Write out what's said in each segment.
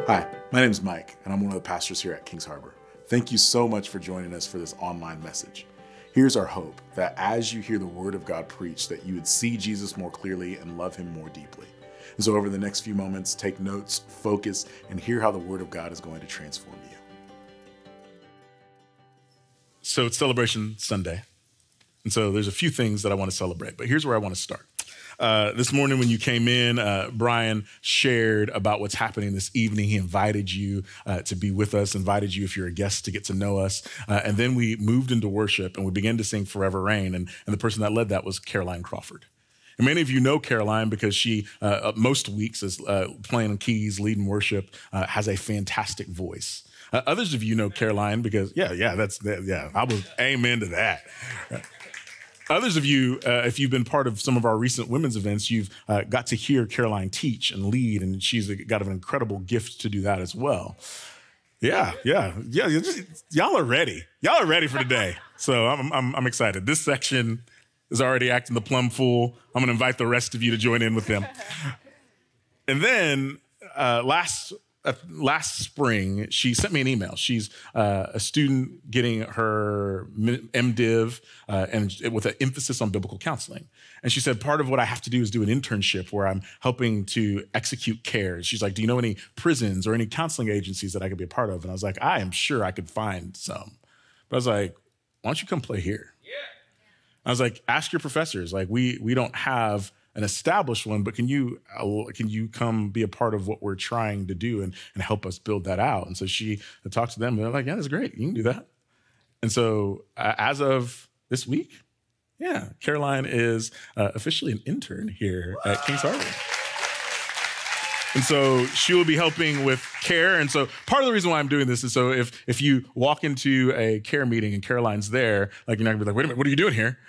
Hi, my name is Mike, and I'm one of the pastors here at Kings Harbor. Thank you so much for joining us for this online message. Here's our hope that as you hear the word of God preached, that you would see Jesus more clearly and love him more deeply. And so over the next few moments, take notes, focus, and hear how the word of God is going to transform you. So it's Celebration Sunday. And so there's a few things that I want to celebrate, but here's where I want to start. This morning when you came in, Brian shared about what's happening this evening. He invited you to be with us, invited you if you're a guest to get to know us. And then we moved into worship and we began to sing Forever Rain. And the person that led that was Caroline Crawford. And many of you know Caroline because she, most weeks, is playing on keys, leading worship, has a fantastic voice. Others of you know Caroline because, I was amen to that. Others of you, if you've been part of some of our recent women's events, you've got to hear Caroline teach and lead, and she's got an incredible gift to do that as well. Yeah. Y'all are ready. Y'all are ready for today. So I'm excited. This section is already acting the plum fool. I'm going to invite the rest of you to join in with them. And then last spring, she sent me an email. She's a student getting her MDiv and with an emphasis on biblical counseling. And she said, part of what I have to do is do an internship where I'm helping to execute care. She's like, do you know any prisons or any counseling agencies that I could be a part of? And I was like, I am sure I could find some. But I was like, why don't you come play here? Yeah. I was like, ask your professors. Like, we don't have an established one, but can you come be a part of what we're trying to do and help us build that out? And so she talked to them, and they're like, yeah, that's great. You can do that. And so as of this week, Caroline is officially an intern here at Kings Harbor. And so she will be helping with care. And so part of the reason why I'm doing this is so if you walk into a care meeting and Caroline's there, like you're not gonna be like, wait a minute, what are you doing here?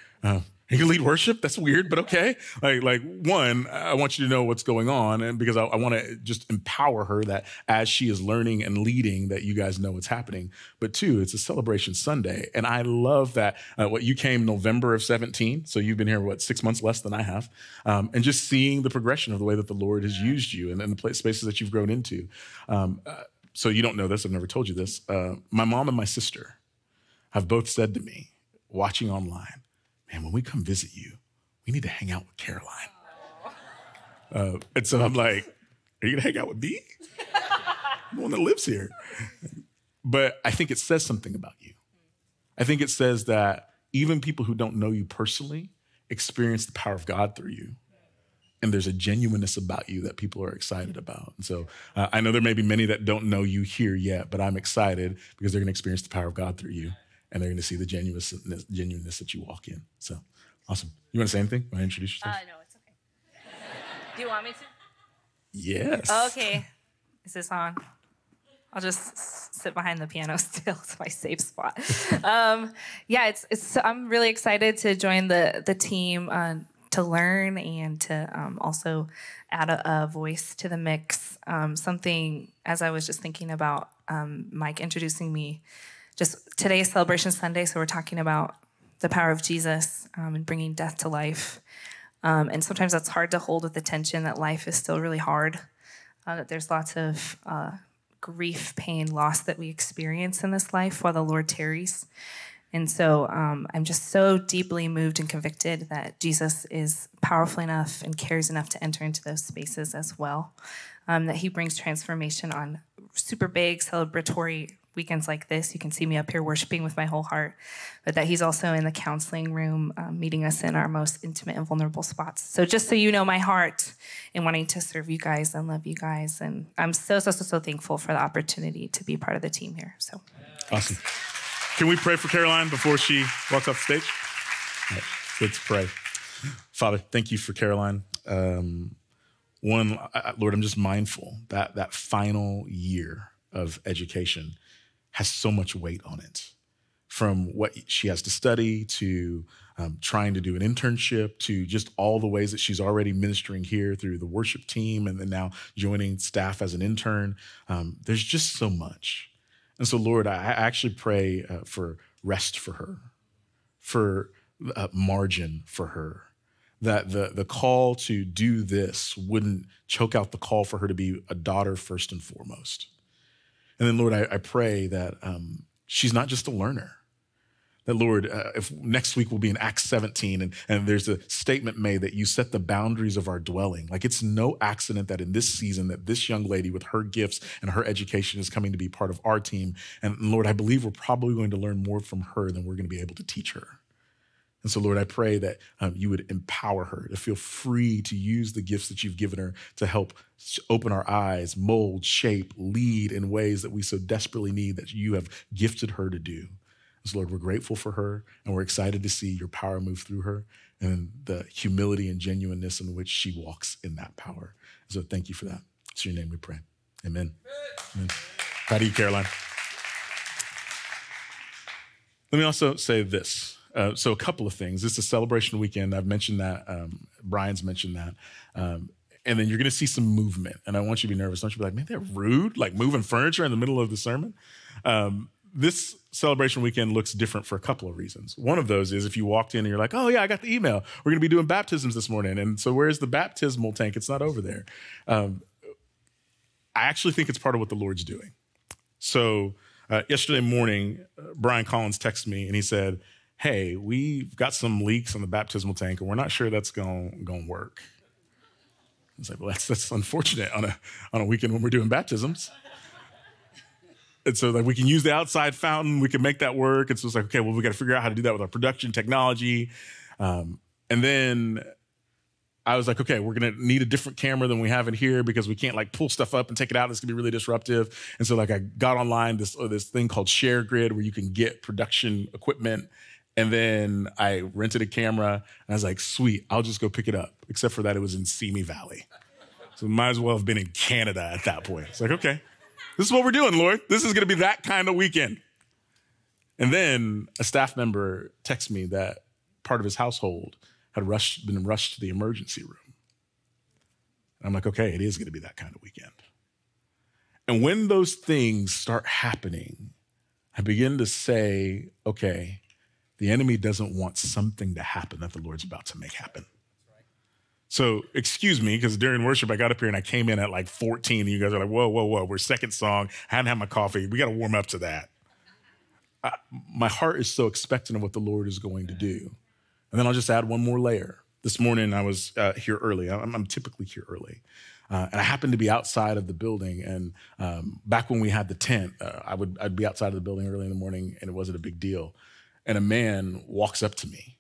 You can lead worship? That's weird, but okay. Like one, I want you to know what's going on, and because I want to just empower her that as she is learning and leading, that you guys know what's happening. But two, it's a celebration Sunday, and I love that you came November of 17, so you've been here 6 months less than I have, and just seeing the progression of the way that the Lord has used you and the spaces that you've grown into. So you don't know this, I've never told you this. My mom and my sister have both said to me, watching online, man, when we come visit you, we need to hang out with Caroline. And so I'm like, are you gonna hang out with me? I'm the one that lives here. But I think it says something about you. I think it says that even people who don't know you personally experience the power of God through you. And there's a genuineness about you that people are excited about. And so I know there may be many that don't know you here yet, but I'm excited because they're gonna experience the power of God through you. And they're going to see the genuineness that you walk in. So, awesome. You want to say anything? Want to introduce yourself? No, it's okay. Do you want me to? Yes. Okay. Is this on? I'll just sit behind the piano still. It's my safe spot. I'm really excited to join the team to learn and to also add a voice to the mix. Something, as I was just thinking about Mike introducing me, just today is Celebration Sunday, so we're talking about the power of Jesus and bringing death to life. And sometimes that's hard to hold with the tension that life is still really hard, that there's lots of grief, pain, loss that we experience in this life while the Lord tarries. And so I'm just so deeply moved and convicted that Jesus is powerful enough and cares enough to enter into those spaces as well, that he brings transformation on super big celebratory weekends like this. You can see me up here worshiping with my whole heart, but that he's also in the counseling room, meeting us in our most intimate and vulnerable spots. So just so you know my heart in wanting to serve you guys and love you guys. And I'm so thankful for the opportunity to be part of the team here. So awesome. Can we pray for Caroline before she walks off the stage? All right, let's pray. Father, thank you for Caroline. Lord, I'm just mindful that that final year of education has so much weight on it, from what she has to study to trying to do an internship to just all the ways that she's already ministering here through the worship team and then now joining staff as an intern. There's just so much. And so, Lord, I actually pray for rest for her, for margin for her, that the call to do this wouldn't choke out the call for her to be a daughter first and foremost. And then, Lord, I pray that she's not just a learner. That, Lord, if next week we'll be in Acts 17, and there's a statement made that you set the boundaries of our dwelling. Like, it's no accident that in this season that this young lady with her gifts and her education is coming to be part of our team. And Lord, I believe we're probably going to learn more from her than we're going to be able to teach her. And so, Lord, I pray that you would empower her to feel free to use the gifts that you've given her to help open our eyes, mold, shape, lead in ways that we so desperately need that you have gifted her to do. So, Lord, we're grateful for her, and we're excited to see your power move through her and the humility and genuineness in which she walks in that power. So thank you for that. It's in your name we pray. Amen. Amen. Proud of you, Caroline. Let me also say this. So a couple of things. This is a celebration weekend. I've mentioned that. Brian's mentioned that. And then you're going to see some movement. And I want you to be nervous. Don't you be like, man, they're rude, like moving furniture in the middle of the sermon. This celebration weekend looks different for a couple of reasons. One of those is if you walked in and you're like, oh yeah, I got the email. We're going to be doing baptisms this morning. And so where's the baptismal tank? It's not over there. I actually think it's part of what the Lord's doing. So yesterday morning, Brian Collins texted me and he said, hey, we've got some leaks on the baptismal tank and we're not sure that's going to work. I was like, well, that's unfortunate on a weekend when we're doing baptisms. And so like we can use the outside fountain, we can make that work. And so it's like, okay, well, we got to figure out how to do that with our production technology. And then I was like, okay, we're going to need a different camera than we have in here because we can't like pull stuff up and take it out. It's going to be really disruptive. And so like I got online this thing called ShareGrid where you can get production equipment. And then I rented a camera and I was like, sweet, I'll just go pick it up. Except for that it was in Simi Valley. So might as well have been in Canada at that point. It's like, okay, this is what we're doing, Lord. This is going to be that kind of weekend. And then a staff member texted me that part of his household had been rushed to the emergency room. And I'm like, okay, it is going to be that kind of weekend. And when those things start happening, I begin to say, okay, the enemy doesn't want something to happen that the Lord's about to make happen. So excuse me, because during worship, I got up here and I came in at like 14 and you guys are like, whoa, whoa, whoa, we're second song. I hadn't had my coffee. We got to warm up to that. My heart is so expectant of what the Lord is going to do. And then I'll just add one more layer. This morning I was here early. I'm typically here early. And I happened to be outside of the building. And back when we had the tent, I'd be outside of the building early in the morning and it wasn't a big deal. And a man walks up to me.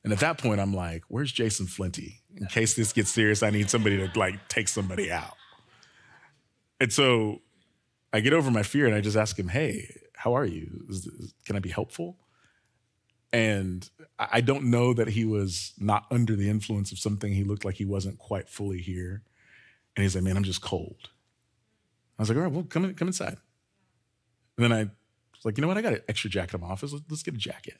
And at that point, I'm like, where's Jason Flinty? In case this gets serious, I need somebody to like take somebody out. And so I get over my fear and I just ask him, hey, how are you? Can I be helpful? And I don't know that he was not under the influence of something. He looked like he wasn't quite fully here. And he's like, man, I'm just cold. I was like, all right, well, come inside. And then I was like, you know what? I got an extra jacket in my office. Let's get a jacket.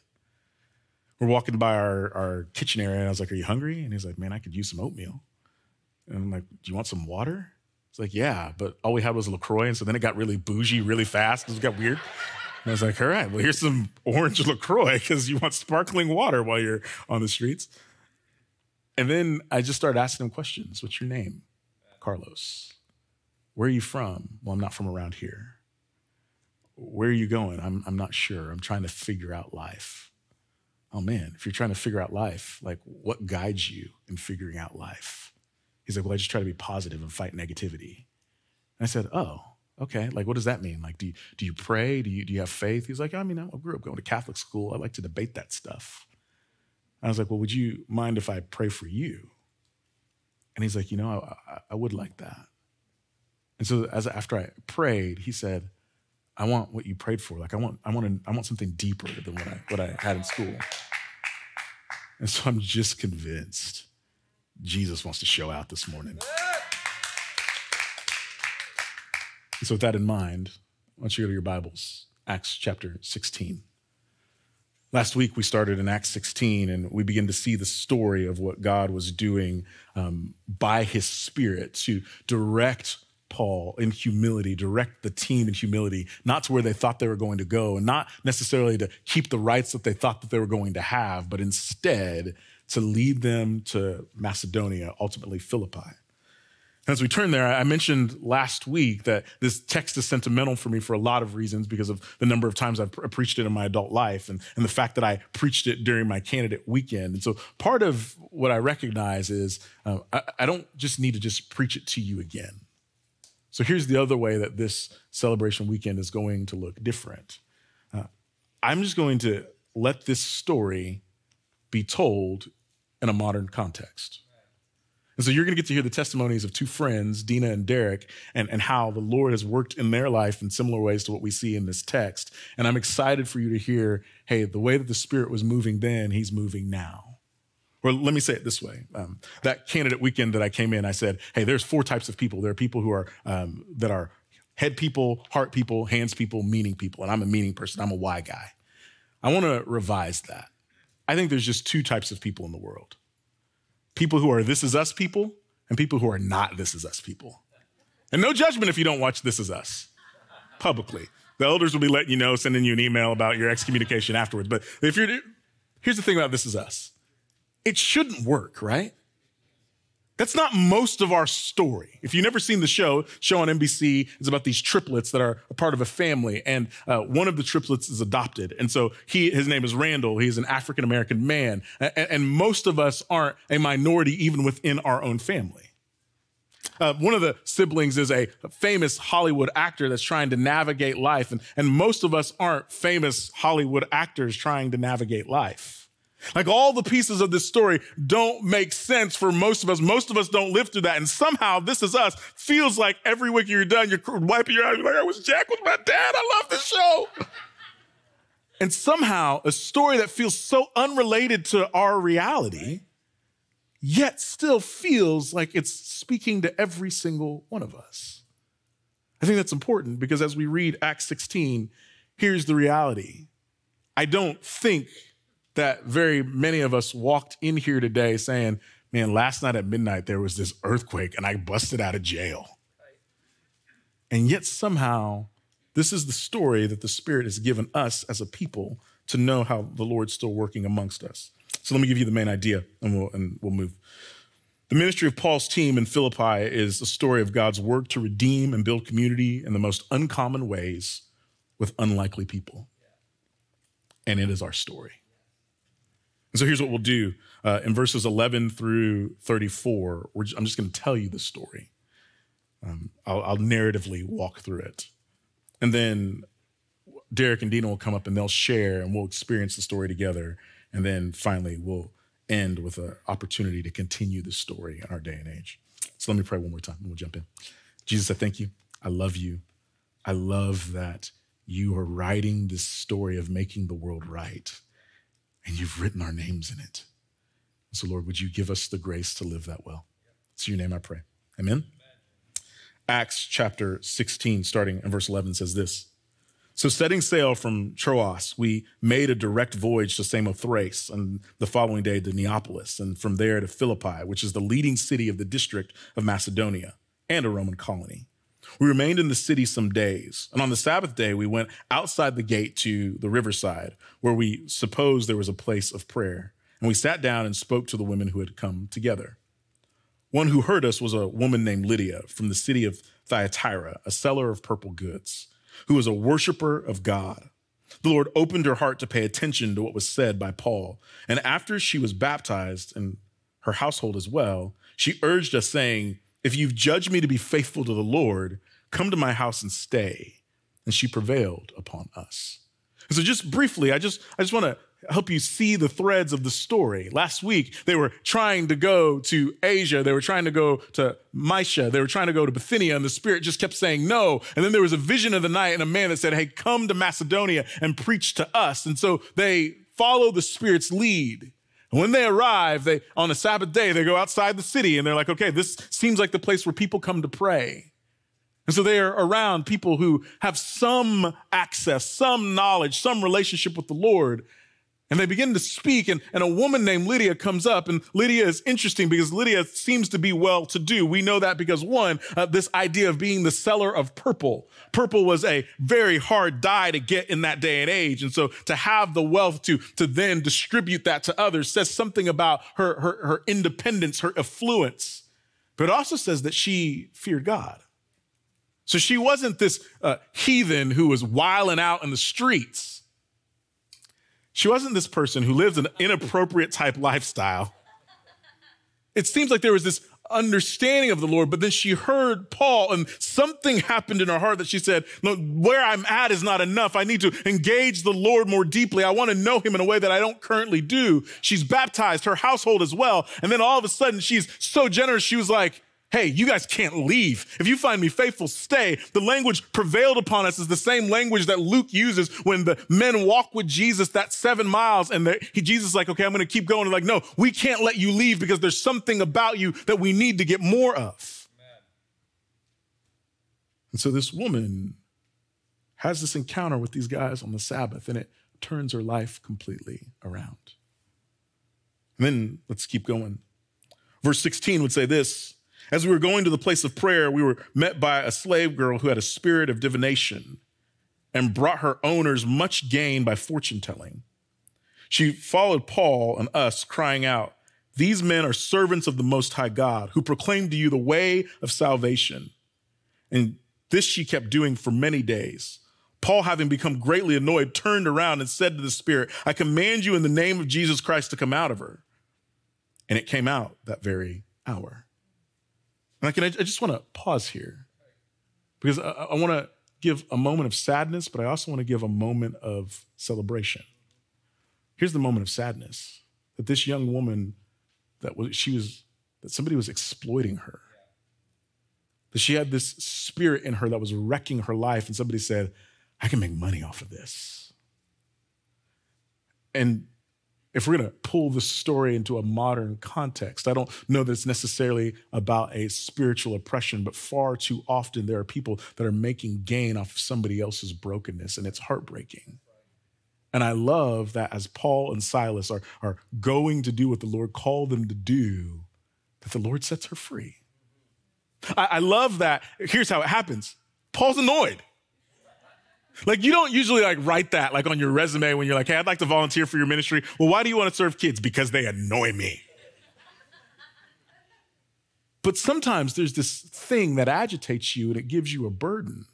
We're walking by our kitchen area, and I was like, are you hungry? And he's like, man, I could use some oatmeal. And I'm like, do you want some water? It's like, yeah, but all we had was LaCroix, and so then it got really bougie really fast. It got weird. And I was like, all right, well, here's some orange LaCroix because you want sparkling water while you're on the streets. And then I just started asking him questions. What's your name? Carlos. Where are you from? Well, I'm not from around here. Where are you going? I'm not sure. I'm trying to figure out life. Oh man, if you're trying to figure out life, like what guides you in figuring out life? He's like, well, I just try to be positive and fight negativity. And I said, oh, okay. Like, what does that mean? Like, do you pray? Do you have faith? He's like, I mean, I grew up going to Catholic school. I like to debate that stuff. I was like, well, would you mind if I pray for you? And he's like, you know, I would like that. And so after I prayed, he said, I want what you prayed for. Like I want something deeper than what I had in school. And so I'm just convinced Jesus wants to show out this morning. And so with that in mind, I want you to go to your Bibles, Acts chapter 16. Last week we started in Acts 16 and we begin to see the story of what God was doing by his Spirit to direct Paul in humility, direct the team in humility, not to where they thought they were going to go, and not necessarily to keep the rights that they thought that they were going to have, but instead to lead them to Macedonia, ultimately Philippi. And as we turn there, I mentioned last week that this text is sentimental for me for a lot of reasons because of the number of times I've preached it in my adult life and the fact that I preached it during my candidate weekend. And so part of what I recognize is I don't just need to just preach it to you again. So here's the other way that this celebration weekend is going to look different. I'm just going to let this story be told in a modern context. And so you're going to get to hear the testimonies of two friends, Dina and Derek, and how the Lord has worked in their life in similar ways to what we see in this text. And I'm excited for you to hear, hey, the way that the Spirit was moving then, he's moving now. Or let me say it this way. That candidate weekend that I came in, I said, hey, there's 4 types of people. There are people who are that are head people, heart people, hands people, meaning people. And I'm a meaning person. I'm a why guy. I want to revise that. I think there's just 2 types of people in the world. People who are This Is Us people and people who are not This Is Us people. And no judgment if you don't watch This Is Us publicly. The elders will be letting you know, sending you an email about your excommunication afterwards. But here's the thing about This Is Us. It shouldn't work, right? That's not most of our story. If you've never seen the show on NBC, it's about these triplets that are a part of a family, and one of the triplets is adopted. And so his name is Randall. He's an African-American man, and most of us aren't a minority even within our own family. One of the siblings is a famous Hollywood actor that's trying to navigate life, and most of us aren't famous Hollywood actors trying to navigate life. Like all the pieces of this story don't make sense for most of us. Most of us don't live through that. And somehow This Is Us feels like every week you're done, you're wiping your eyes, you're like, I was Jack with my dad. I love this show. And somehow a story that feels so unrelated to our reality, yet still feels like it's speaking to every single one of us. I think that's important because as we read Acts 16, here's the reality. I don't think that very many of us walked in here today saying, man, last night at midnight, there was this earthquake and I busted out of jail. And yet somehow, this is the story that the Spirit has given us as a people to know how the Lord's still working amongst us. So let me give you the main idea and we'll move. The ministry of Paul's team in Philippi is a story of God's work to redeem and build community in the most uncommon ways with unlikely people. And it is our story. And so here's what we'll do. In verses 11 through 34, I'm just going to tell you the story. I'll narratively walk through it. And then Derek and Dina will come up and they'll share and we'll experience the story together. And then finally, we'll end with an opportunity to continue the story in our day and age. So let me pray one more time and we'll jump in. Jesus, I thank you. I love you. I love that you are writing this story of making the world right. And you've written our names in it. So, Lord, would you give us the grace to live that well? It's in your name I pray. Amen? Acts chapter 16, starting in verse 11, says this. So setting sail from Troas, we made a direct voyage to Samothrace, and the following day to Neapolis, and from there to Philippi, which is the leading city of the district of Macedonia and a Roman colony. We remained in the city some days, and on the Sabbath day, we went outside the gate to the riverside, where we supposed there was a place of prayer. And we sat down and spoke to the women who had come together. One who heard us was a woman named Lydia from the city of Thyatira, a seller of purple goods, who was a worshiper of God. The Lord opened her heart to pay attention to what was said by Paul. And after she was baptized, and her household as well, she urged us, saying, if you've judged me to be faithful to the Lord, come to my house and stay. And she prevailed upon us. And so just briefly, I just want to help you see the threads of the story. Last week, they were trying to go to Asia. They were trying to go to Mysia. They were trying to go to Bithynia, and the Spirit just kept saying no. And then there was a vision of the night and a man that said, hey, come to Macedonia and preach to us. And so they follow the Spirit's lead. And when they arrive, on a Sabbath day, they go outside the city and they're like, okay, this seems like the place where people come to pray. And so they are around people who have some access, some knowledge, some relationship with the Lord. And they begin to speak, and a woman named Lydia comes up, and Lydia is interesting because Lydia seems to be well-to-do. We know that because, one, this idea of being the seller of purple. Purple was a very hard dye to get in that day and age, and so to have the wealth to then distribute that to others says something about her independence, her affluence. But it also says that she feared God. So she wasn't this heathen who was wilding out in the streets. She wasn't this person who lived an inappropriate type lifestyle. It seems like there was this understanding of the Lord, but then she heard Paul and something happened in her heart that she said, no, where I'm at is not enough. I need to engage the Lord more deeply. I want to know him in a way that I don't currently do. She's baptized, her household as well. And then all of a sudden she's so generous. She was like, hey, you guys can't leave. If you find me faithful, stay. The language prevailed upon us is the same language that Luke uses when the men walk with Jesus that 7 miles and Jesus is like, okay, I'm going to keep going. And like, no, we can't let you leave because there's something about you that we need to get more of. Amen. And so this woman has this encounter with these guys on the Sabbath, and it turns her life completely around. And then let's keep going. Verse 16 would say this: as we were going to the place of prayer, we were met by a slave girl who had a spirit of divination and brought her owners much gain by fortune telling. She followed Paul and us, crying out, these men are servants of the Most High God, who proclaim to you the way of salvation. And this she kept doing for many days. Paul, having become greatly annoyed, turned around and said to the spirit, I command you in the name of Jesus Christ to come out of her. And it came out that very hour. And I just want to pause here because I want to give a moment of sadness, but I also want to give a moment of celebration. Here's the moment of sadness: that this young woman, that somebody was exploiting her, that she had this spirit in her that was wrecking her life, and somebody said, I can make money off of this. And if we're going to pull this story into a modern context, I don't know that it's necessarily about a spiritual oppression, but far too often there are people that are making gain off of somebody else's brokenness, and it's heartbreaking. And I love that as Paul and Silas are going to do what the Lord called them to do, that the Lord sets her free. I love that. Here's how it happens. Paul's annoyed. Like, you don't usually write that on your resume when you're like, hey, I'd like to volunteer for your ministry. Well, why do you want to serve kids? Because they annoy me. But sometimes there's this thing that agitates you and it gives you a burden.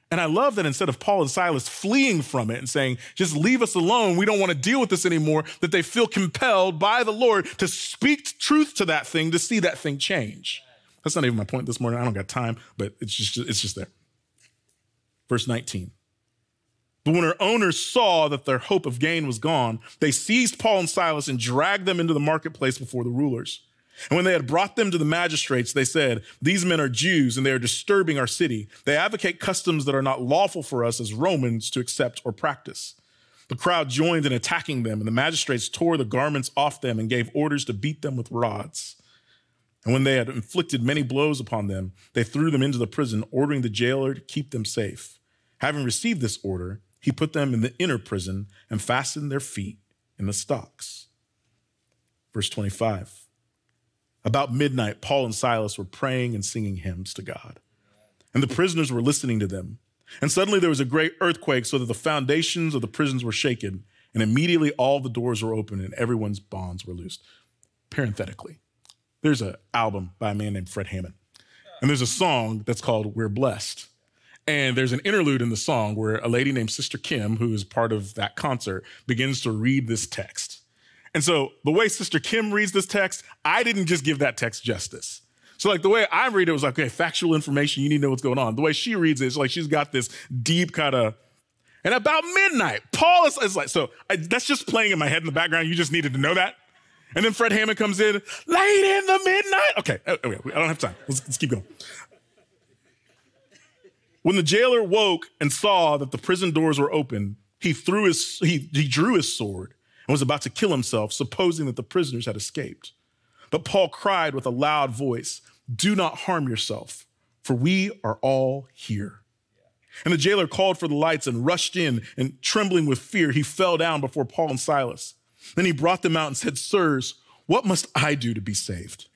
And I love that instead of Paul and Silas fleeing from it and saying, just leave us alone, we don't want to deal with this anymore, that they feel compelled by the Lord to speak truth to that thing, to see that thing change. That's not even my point this morning. I don't got time, but it's just there. Verse 19. But when her owners saw that their hope of gain was gone, they seized Paul and Silas and dragged them into the marketplace before the rulers. And when they had brought them to the magistrates, they said, these men are Jews and they are disturbing our city. They advocate customs that are not lawful for us as Romans to accept or practice. The crowd joined in attacking them, and the magistrates tore the garments off them and gave orders to beat them with rods. And when they had inflicted many blows upon them, they threw them into the prison, ordering the jailer to keep them safe. Having received this order, he put them in the inner prison and fastened their feet in the stocks. Verse 25. About midnight, Paul and Silas were praying and singing hymns to God, and the prisoners were listening to them. And suddenly there was a great earthquake, so that the foundations of the prisons were shaken, and immediately all the doors were opened and everyone's bonds were loosed. Parenthetically, there's an album by a man named Fred Hammond, and there's a song that's called We're Blessed. And there's an interlude in the song where a lady named Sister Kim, who is part of that concert, begins to read this text. And so the way Sister Kim reads this text, I didn't just give that text justice. So the way I read it was like, okay, factual information, you need to know what's going on. The way she reads it, it's like she's got this deep kind of, and about midnight, Paul is like, that's just playing in my head in the background. You just needed to know that. And then Fred Hammond comes in, late in the midnight. Okay, I don't have time. Let's keep going. When the jailer woke and saw that the prison doors were open, he drew his sword and was about to kill himself, supposing that the prisoners had escaped. But Paul cried with a loud voice, do not harm yourself, for we are all here. And the jailer called for the lights and rushed in, and trembling with fear, he fell down before Paul and Silas. Then he brought them out and said, "Sirs, what must I do to be saved?"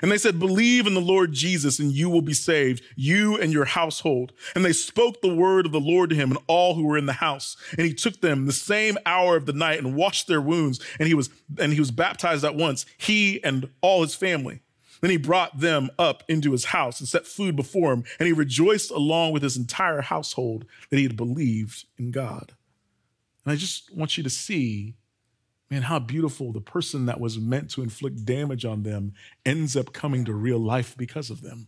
And they said, "Believe in the Lord Jesus and you will be saved, you and your household." And they spoke the word of the Lord to him and all who were in the house. And he took them the same hour of the night and washed their wounds. And he was baptized at once, he and all his family. Then he brought them up into his house and set food before him. And he rejoiced along with his entire household that he had believed in God. And I just want you to see, man, how beautiful the person that was meant to inflict damage on them ends up coming to real life because of them.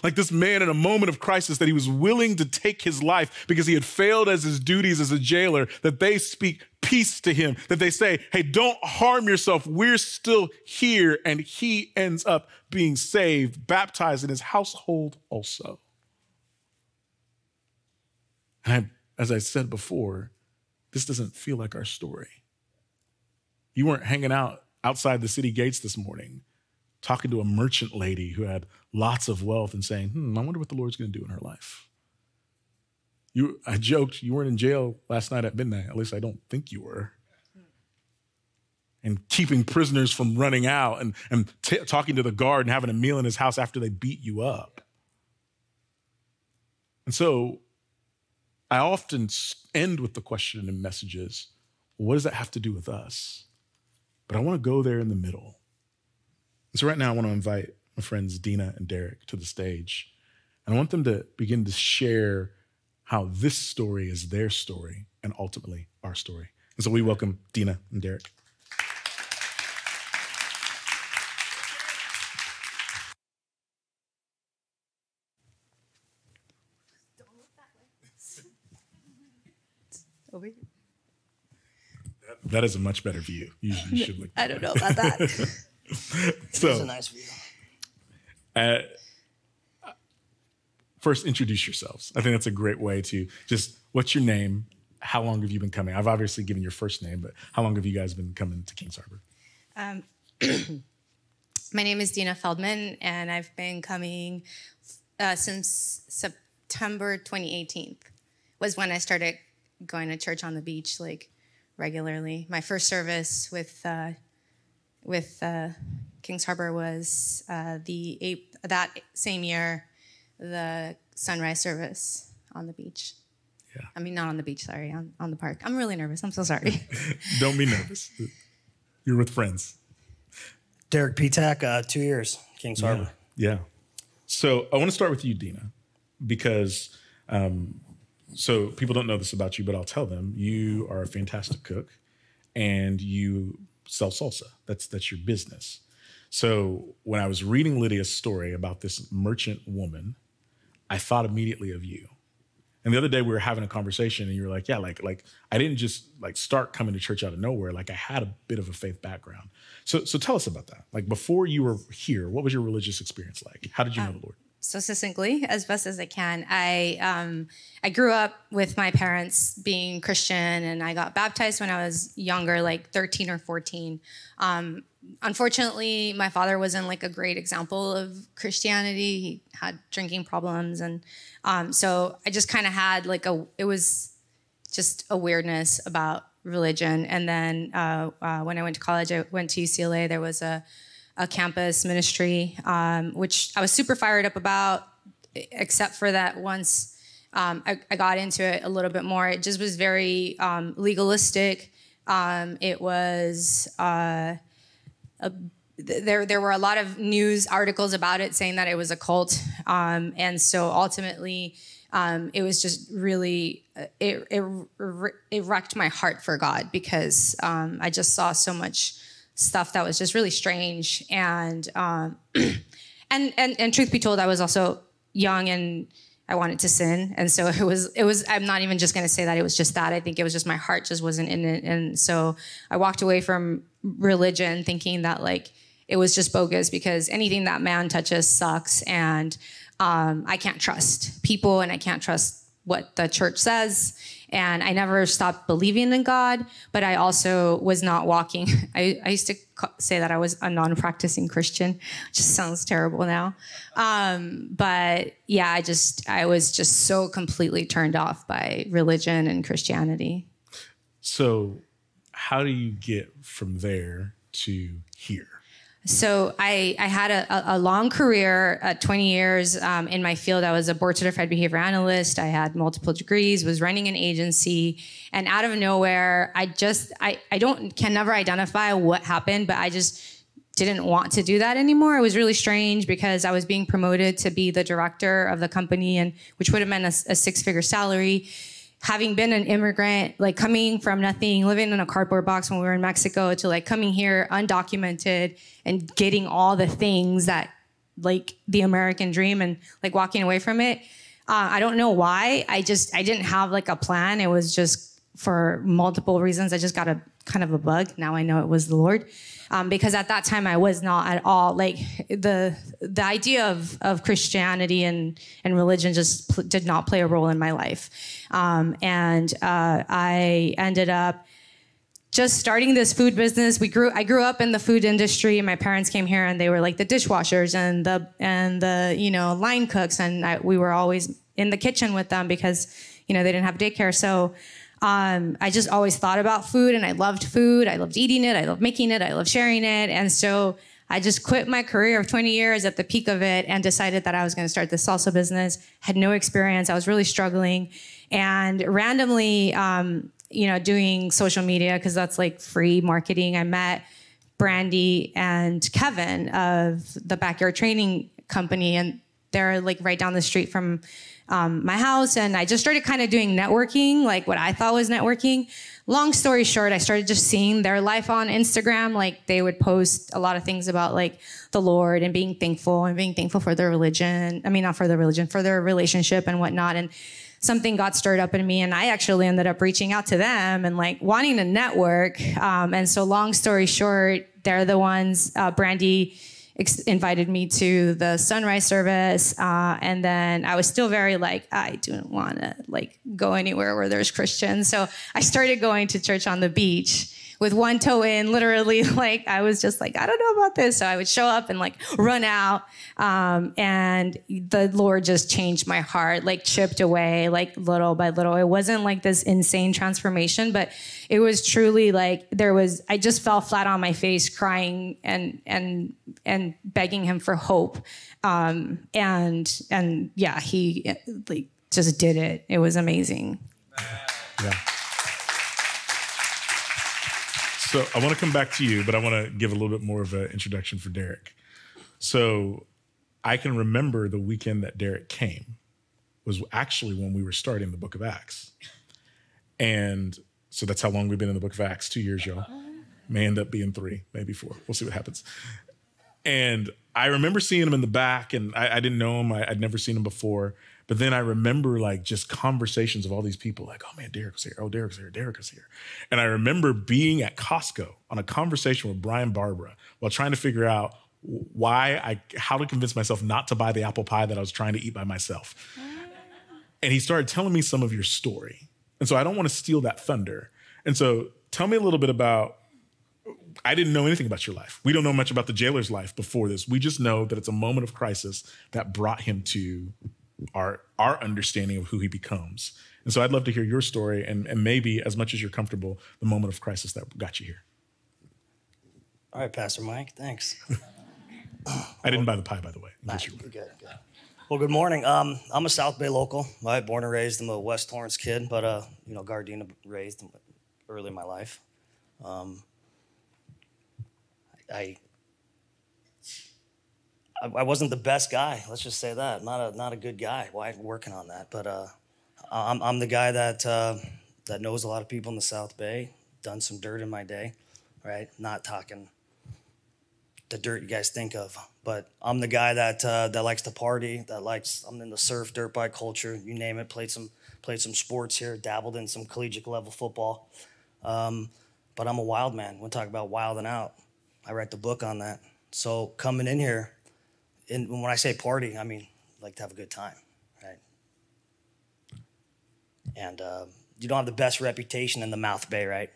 Like this man in a moment of crisis that he was willing to take his life because he had failed as his duties as a jailer, that they speak peace to him, that they say, "Hey, don't harm yourself. We're still here." And he ends up being saved, baptized in his household also. And as I said before, this doesn't feel like our story. You weren't hanging out outside the city gates this morning, talking to a merchant lady who had lots of wealth and saying, I wonder what the Lord's going to do in her life. I joked, you weren't in jail last night at midnight. At least I don't think you were. And keeping prisoners from running out and talking to the guard and having a meal in his house after they beat you up. And so I often end with the question in messages, what does that have to do with us? But I want to go there in the middle. And so right now I want to invite my friends Dina and Derek to the stage. And I want them to begin to share how this story is their story and ultimately our story. And so we welcome Dina and Derek. Over here. That is a much better view. You should look. I don't know about that. So, It's a nice view. First, introduce yourselves. I think that's a great way to just, what's your name? How long have you been coming? I've obviously given your first name, but how long have you guys been coming to Kings Harbor? My name is Dina Feldman, and I've been coming since September 2018 was when I started going to church on the beach, like, regularly. My first service with Kings Harbor was that same year, the sunrise service on the beach. Yeah. I mean, not on the beach, sorry, on the park. I'm really nervous. I'm so sorry. Don't be nervous. You're with friends. Derek Petak, 2 years, Kings Harbor. Yeah. So I want to start with you, Dina, because so people don't know this about you, but I'll tell them. You are a fantastic cook and you sell salsa. That's your business. So when I was reading Lydia's story about this merchant woman, I thought immediately of you. And the other day we were having a conversation and you were like, yeah, like I didn't just like start coming to church out of nowhere. Like I had a bit of a faith background. So tell us about that. Like before you were here, what was your religious experience like? How did you know the Lord? So succinctly, as best as I can, I grew up with my parents being Christian, and I got baptized when I was younger, like 13 or 14. Unfortunately, my father wasn't like a great example of Christianity. He had drinking problems, and so I just kind of had like it was just a weirdness about religion. And then when I went to college, I went to UCLA. There was a campus ministry, which I was super fired up about, except for that once I got into it a little bit more, it just was very legalistic. It was, there were a lot of news articles about it saying that it was a cult. And so ultimately, it was just really, it wrecked my heart for God because I just saw so much stuff that was just really strange, and truth be told, I was also young and I wanted to sin, and so it was. I'm not even just going to say that it was just that. I think it was just my heart just wasn't in it, and so I walked away from religion thinking that like it was just bogus because anything that man touches sucks, and I can't trust people and I can't trust what the church says. And I never stopped believing in God, but I also was not walking. I used to say that I was a non-practicing Christian, which just sounds terrible now. But yeah, I was just so completely turned off by religion and Christianity. So how do you get from there to here? So I had a long career, 20 years in my field. I was a board certified behavior analyst. I had multiple degrees, was running an agency, and out of nowhere, I can never identify what happened, but I just didn't want to do that anymore. It was really strange because I was being promoted to be the director of the company, and which would have meant a six-figure salary. Having been an immigrant, like coming from nothing, living in a cardboard box when we were in Mexico, to like coming here undocumented and getting all the things that like the American dream and like walking away from it. I don't know why. I didn't have like a plan. It was just for multiple reasons. I just got a kind of a bug. Now I know it was the Lord. Because at that time I was not at all like the idea of Christianity and religion just did not play a role in my life. And I ended up just starting this food business. I grew up in the food industry, and my parents came here and they were like the dishwashers and the line cooks, and we were always in the kitchen with them because they didn't have daycare. So I just always thought about food, and I loved food. I loved eating it. I loved making it. I loved sharing it. And so I just quit my career of 20 years at the peak of it and decided that I was going to start this salsa business. Had no experience. I was really struggling, and randomly, doing social media, because that's like free marketing, I met Brandy and Kevin of the Backyard Training Company, and they're like right down the street from my house. And I just started kind of doing networking, like what I thought was networking. Long story short, I started just seeing their life on Instagram. Like they would post a lot of things about like the Lord and being thankful for their religion. I mean, not for their religion, for their relationship and whatnot. And something got stirred up in me, and I actually ended up reaching out to them and like wanting to network. And so long story short, they're the ones, Brandy invited me to the sunrise service. And then I was still very like, I don't want to like go anywhere where there's Christians. So I started going to church on the beach with one toe in, literally. Like I was just like, I don't know about this. So I would show up and like run out. And the Lord just changed my heart, like chipped away, like little by little. It wasn't like this insane transformation, but it was truly like I just fell flat on my face crying and begging him for hope. And yeah, he like just did it. It was amazing. Yeah. So I want to come back to you, but I want to give a little bit more of an introduction for Derek. So I can remember the weekend that Derek came was actually when we were starting the book of Acts. And so that's how long we've been in the book of Acts, 2 years, y'all. May end up being 3, maybe 4. We'll see what happens. And I remember seeing him in the back, and I didn't know him. I'd never seen him before. But then I remember like just conversations of all these people like, oh man, Derek was here. Oh, Derek was here. Derek was here. And I remember being at Costco on a conversation with Brian Barbara while trying to figure out how to convince myself not to buy the apple pie that I was trying to eat by myself. And he started telling me some of your story. And so I don't want to steal that thunder. And so tell me a little bit about, I didn't know anything about your life. We don't know much about the jailer's life before this. We just know that it's a moment of crisis that brought him to our understanding of who he becomes. And so I'd love to hear your story and maybe, as much as you're comfortable, the moment of crisis that got you here. All right, Pastor Mike, thanks. I didn't buy the pie, by the way. Good. Well, good morning. I'm a South Bay local, right? Born and raised. I'm a West Torrance kid, but Gardena raised early in my life. I wasn't the best guy. Let's just say that. Not a good guy. Why working on that? But I'm the guy that knows a lot of people in the South Bay. Done some dirt in my day, right? Not talking the dirt you guys think of, but I'm the guy that likes to party. I'm in the surf, dirt bike culture. You name it. Played some sports here. Dabbled in some collegiate level football. But I'm a wild man. We'll talk about wilding out. I write the book on that. So coming in here. And when I say party, I mean like to have a good time, right? And you don't have the best reputation in the Mouth Bay, right?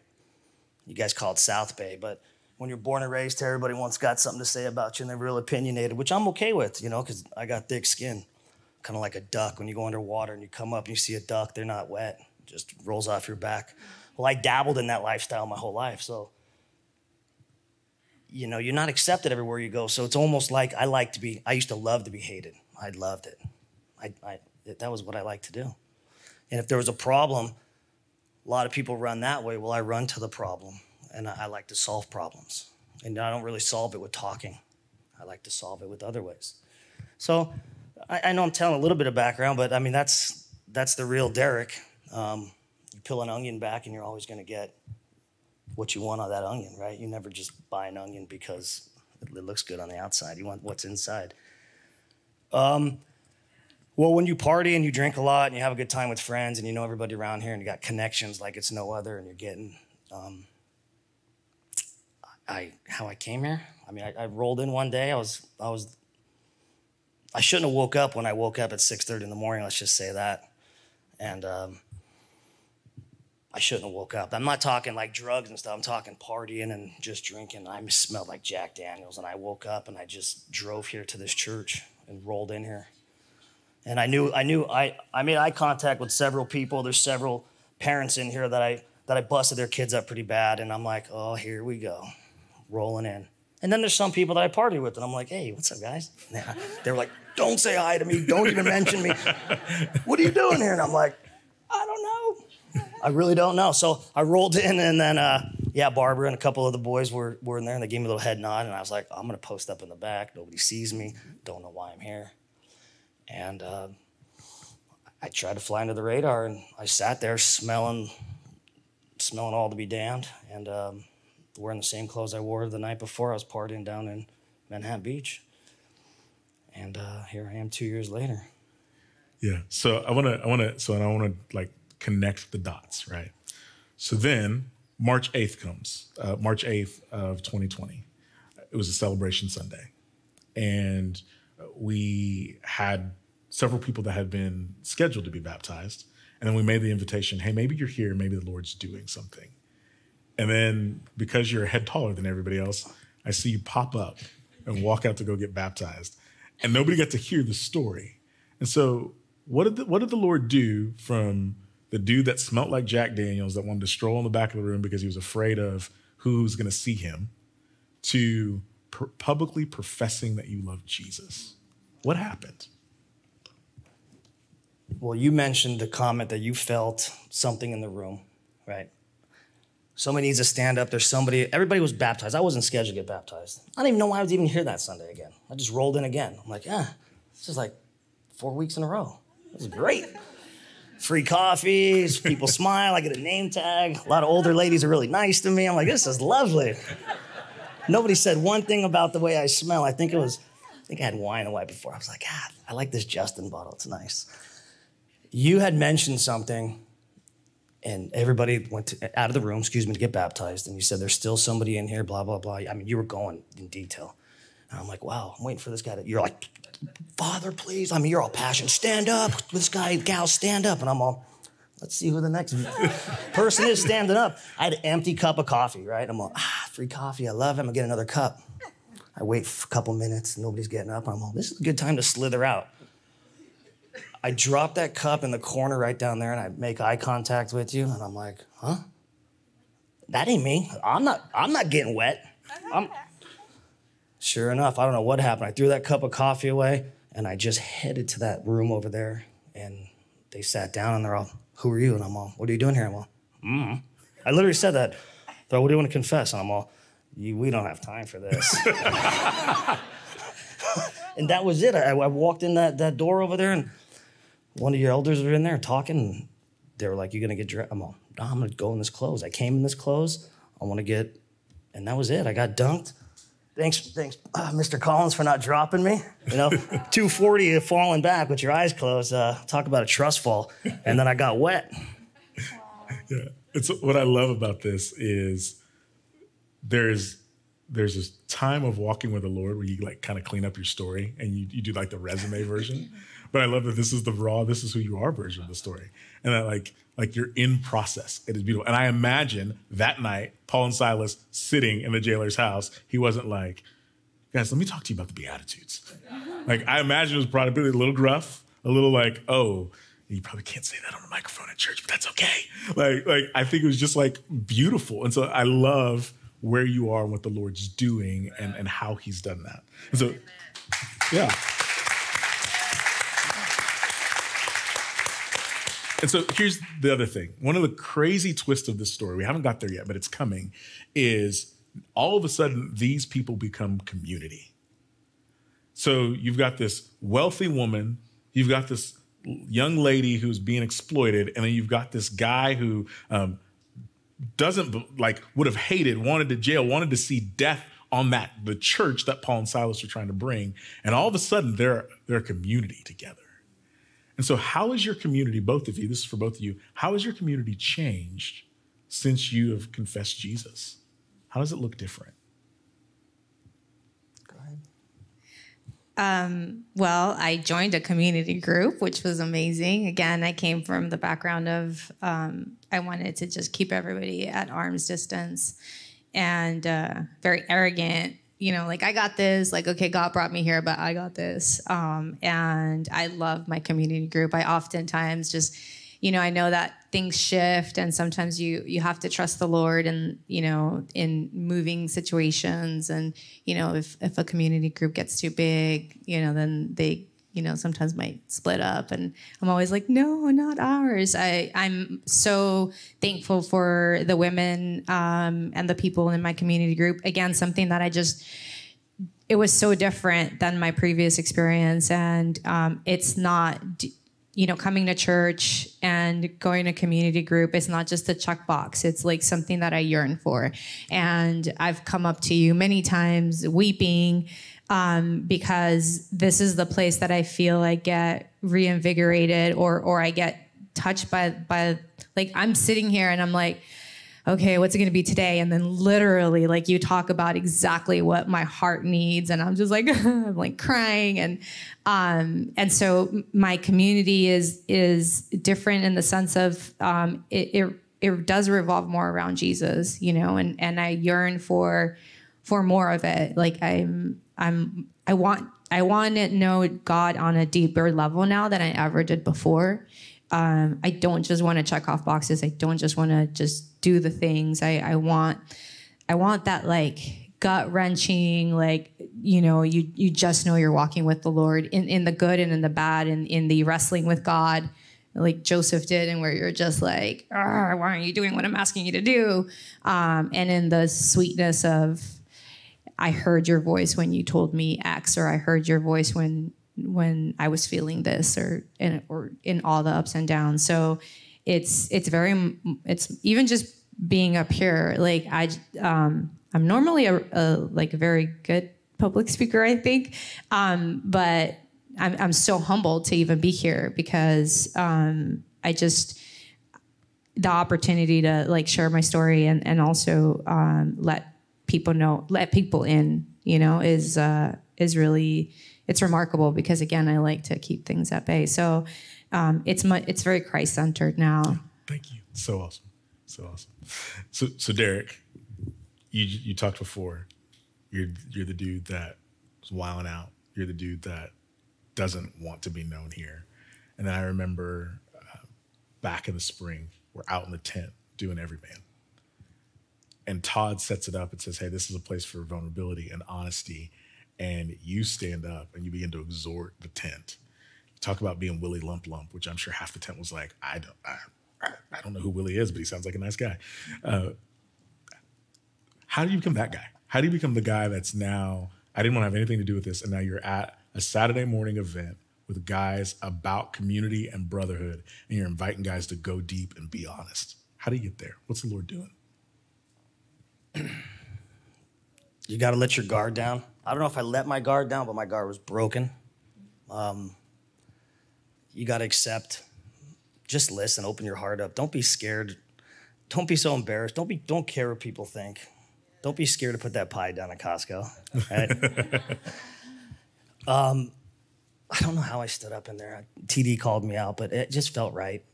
You guys call it South Bay, but when you're born and raised here, everybody once got something to say about you and they're real opinionated, which I'm okay with, you know, because I got thick skin. Kind of like a duck. When you go underwater and you come up and you see a duck, they're not wet. It just rolls off your back. Well, I dabbled in that lifestyle my whole life, so you know, you're not accepted everywhere you go. So it's almost like I used to love to be hated. I loved it. That was what I liked to do. And if there was a problem, a lot of people run that way. Well, I run to the problem, and I like to solve problems. And I don't really solve it with talking. I like to solve it with other ways. So I know I'm telling a little bit of background, but I mean, that's the real Derek. You peel an onion back, and you're always going to get what you want on that onion, right? You never just buy an onion because it looks good on the outside. You want what's inside. Well, when you party and you drink a lot and you have a good time with friends and you know everybody around here and you got connections like it's no other, and you're getting how I came here. I mean, I rolled in one day. I shouldn't have woke up when I woke up at 6:30 in the morning. Let's just say that, and I shouldn't have woke up. I'm not talking like drugs and stuff. I'm talking partying and just drinking. I smelled like Jack Daniels, and I woke up and I just drove here to this church and rolled in here. And I made eye contact with several people. There's several parents in here that I busted their kids up pretty bad, and I'm like, oh, here we go, rolling in. And then there's some people that I party with, and I'm like, hey, what's up, guys? They were like, don't say hi to me. Don't even mention me. What are you doing here? And I'm like, I don't know. I really don't know. So I rolled in, and then, Barbara and a couple of the boys were in there, and they gave me a little head nod, and I was like, I'm going to post up in the back. Nobody sees me. Don't know why I'm here. And I tried to fly under the radar, and I sat there smelling all to be damned, and wearing the same clothes I wore the night before. I was partying down in Manhattan Beach. And here I am 2 years later. Yeah. So I want to like connect the dots, right? So then March 8th comes, March 8th of 2020. It was a celebration Sunday. And we had several people that had been scheduled to be baptized. And then we made the invitation, hey, maybe you're here, maybe the Lord's doing something. And then because you're a head taller than everybody else, I see you pop up and walk out to go get baptized. And nobody got to hear the story. And so what did the Lord do from the dude that smelled like Jack Daniels that wanted to stroll in the back of the room because he was afraid of who's going to see him, to publicly professing that you love Jesus? What happened? Well, you mentioned the comment that you felt something in the room, right? Somebody needs to stand up. Everybody was baptized. I wasn't scheduled to get baptized. I don't even know why I was even here that Sunday again. I just rolled in again. I'm like, this is like 4 weeks in a row. This is great. Free coffees, people smile, I get a name tag. A lot of older ladies are really nice to me. I'm like, this is lovely. Nobody said one thing about the way I smell. I think I had wine the night before. I was like, I like this Justin bottle. It's nice. You had mentioned something, and everybody went out of the room, to get baptized. And you said, there's still somebody in here, blah, blah, blah. I mean, you were going in detail. And I'm like, wow, I'm waiting for this guy you're like, Father, please. I mean, you're all passionate. Stand up. This guy, gal, stand up. And I'm all, let's see who the next person is standing up. I had an empty cup of coffee, right? I'm all, free coffee. I love it. I'm going to get another cup. I wait for a couple minutes. Nobody's getting up. I'm all, this is a good time to slither out. I drop that cup in the corner right down there, and I make eye contact with you, and I'm like, huh? That ain't me. I'm not getting wet. Sure enough, I don't know what happened. I threw that cup of coffee away, and I just headed to that room over there, and they sat down, and they're all, who are you? And I'm all, what are you doing here? I'm all, I literally said that. They're all, what do you want to confess? And I'm all, we don't have time for this. And that was it. I walked in that door over there, and one of your elders were in there talking, and they were like, you gonna get dressed? I'm all, no, I'm gonna go in this clothes. I came in this clothes. I wanna get, and that was it. I got dunked. Thanks, Mr. Collins, for not dropping me. 240 falling back with your eyes closed. Talk about a trust fall. And then I got wet. Yeah, it's what I love about this is there's there's this time of walking with the Lord where you like kind of clean up your story and you do like the resume version. But I love that this is the raw, this is who you are version of the story. And that like you're in process. It is beautiful. And I imagine that night, Paul and Silas sitting in the jailer's house, he wasn't like, guys, let me talk to you about the Beatitudes. Like, I imagine it was probably a little gruff, a little like, oh, you probably can't say that on a microphone at church, but that's okay. Like I think it was just like beautiful. And so I love where you are and what the Lord's doing and how he's done that. And so, yeah. And so here's the other thing. One of the crazy twists of this story, we haven't got there yet, but it's coming, is all of a sudden these people become community. So you've got this wealthy woman, you've got this young lady who's being exploited, and then you've got this guy who would have hated, wanted to jail, wanted to see death on the church that Paul and Silas are trying to bring. And all of a sudden they're a community together. And so how is your community, both of you, this is for both of you, how has your community changed since you have confessed Jesus? How does it look different? Go ahead. Well, I joined a community group, which was amazing. Again, I came from the background of I wanted to just keep everybody at arm's distance and very arrogant. Like, I got this, like, okay, God brought me here, but I got this. And I love my community group. I oftentimes just, I know that things shift and sometimes you have to trust the Lord and, in moving situations. And, if a community group gets too big, then they, sometimes might split up. And I'm always like, no, not ours. I'm so thankful for the women and the people in my community group. Again, something that it was so different than my previous experience. And it's not, coming to church and going to community group, it's not just a checkbox. It's like something that I yearn for. And I've come up to you many times weeping because this is the place that I feel I get reinvigorated or I get touched by like, I'm sitting here and I'm like, okay, what's it going to be today? And then literally, like, you talk about exactly what my heart needs. And I'm just like, I'm like crying. And so my community is different in the sense of it does revolve more around Jesus, and I yearn for more of it. Like I want to know God on a deeper level now than I ever did before. I don't just want to check off boxes. I don't just want to just do the things. I want that like gut wrenching, like, you just know you're walking with the Lord in the good and in the bad and in the wrestling with God, like Joseph did, and where you're just like, why aren't you doing what I'm asking you to do? And in the sweetness of, I heard your voice when you told me X, or I heard your voice when I was feeling this, or in all the ups and downs. So it's even just being up here. Like I'm normally a very good public speaker, I think. But I'm so humbled to even be here because I just, the opportunity to like share my story and also let people in, is really, it's remarkable because again, I like to keep things at bay. So it's very Christ-centered now. Thank you. So awesome. So awesome. So Derek, you talked before, you're the dude that was wilding out. You're the dude that doesn't want to be known here. And then I remember back in the spring, we're out in the tent doing Everyman. And Todd sets it up and says, hey, this is a place for vulnerability and honesty. And you stand up and you begin to exhort the tent. You talk about being Willie Lump Lump, which I'm sure half the tent was like, I don't know who Willie is, but he sounds like a nice guy. How do you become that guy? How do you become the guy that's now, I didn't want to have anything to do with this, and now you're at a Saturday morning event with guys about community and brotherhood, and you're inviting guys to go deep and be honest? How do you get there? What's the Lord doing? You got to let your guard down. I don't know if I let my guard down, but my guard was broken. You got to accept. Just listen. Open your heart up. Don't be scared. Don't be so embarrassed. Don't care what people think. Don't be scared to put that pie down at Costco. Right? I don't know how I stood up in there. TD called me out, but it just felt right.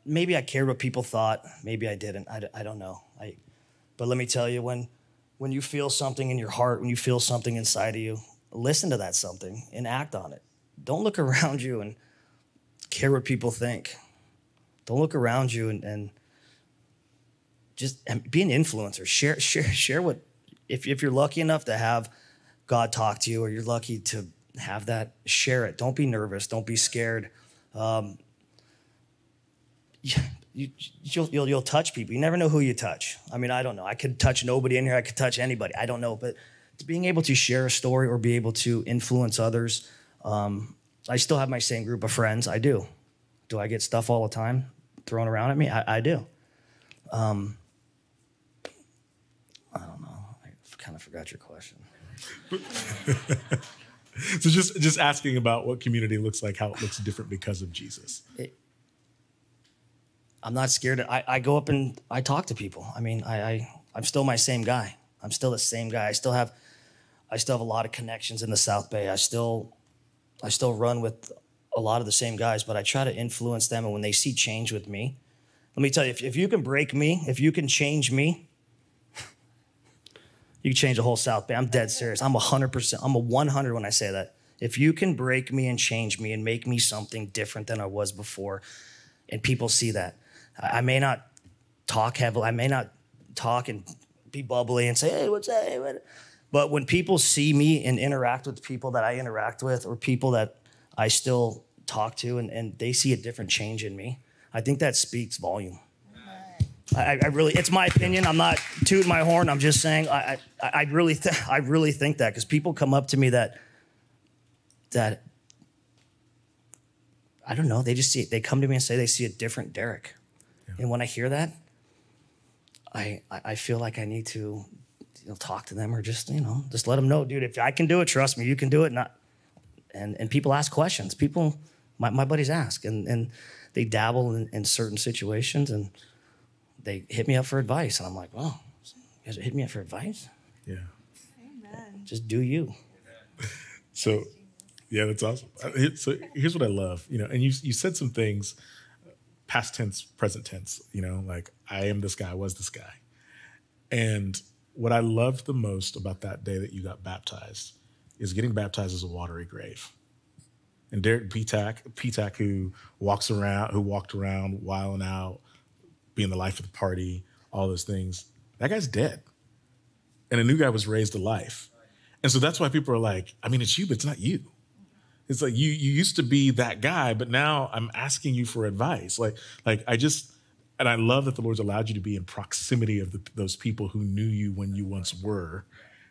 Maybe I cared what people thought. Maybe I didn't. I don't know. But let me tell you, when you feel something in your heart, when you feel something inside of you, listen to that something and act on it. Don't look around you and care what people think. Don't look around you and just be an influencer. Share what, if you're lucky enough to have God talk to you, or you're lucky to have that, share it. Don't be nervous. Don't be scared. You'll touch people. You never know who you touch. I mean, I don't know. I could touch nobody in here. I could touch anybody. I don't know. But being able to share a story or be able to influence others, I still have my same group of friends. I do. Do I get stuff all the time thrown around at me? I do. I don't know. I kind of forgot your question. So just asking about what community looks like, how it looks different because of Jesus. I'm not scared. I go up and I talk to people. I mean, I'm still my same guy. I'm still the same guy. I still have a lot of connections in the South Bay. I still run with a lot of the same guys, but I try to influence them. And when they see change with me, let me tell you, if you can break me, if you can change me, you can change the whole South Bay. I'm dead serious. I'm 100%. I'm a 100 when I say that. If you can break me and change me and make me something different than I was before, and people see that, I may not talk heavily. I may not talk and be bubbly and say, hey, what's that? Hey, what? But when people see me and interact with people that I interact with, or people that I still talk to, and they see a different change in me, I think that speaks volume. I really, it's my opinion. I'm not tooting my horn. I'm just saying I really think that, because people come up to me that I don't know. They come to me and say they see a different Derek. Yeah. And when I hear that, I feel like I need to talk to them, or just let them know, dude, if I can do it, trust me, you can do it. And people ask questions. People, my buddies ask, and they dabble in certain situations, and they hit me up for advice. And I'm like, well, you guys are hitting me up for advice? Yeah. Amen. Just do you. So, yeah, that's awesome. So here's what I love, and you said some things, past tense, present tense, like I am this guy, I was this guy. And what I loved the most about that day that you got baptized is getting baptized as a watery grave. And Derek P-Tac, who walked around, wilding out, being the life of the party, all those things, that guy's dead. And a new guy was raised to life. And so that's why people are like, I mean, it's you, but it's not you. It's like you used to be that guy, but now I'm asking you for advice. And I love that the Lord's allowed you to be in proximity of those people who knew you when you once were.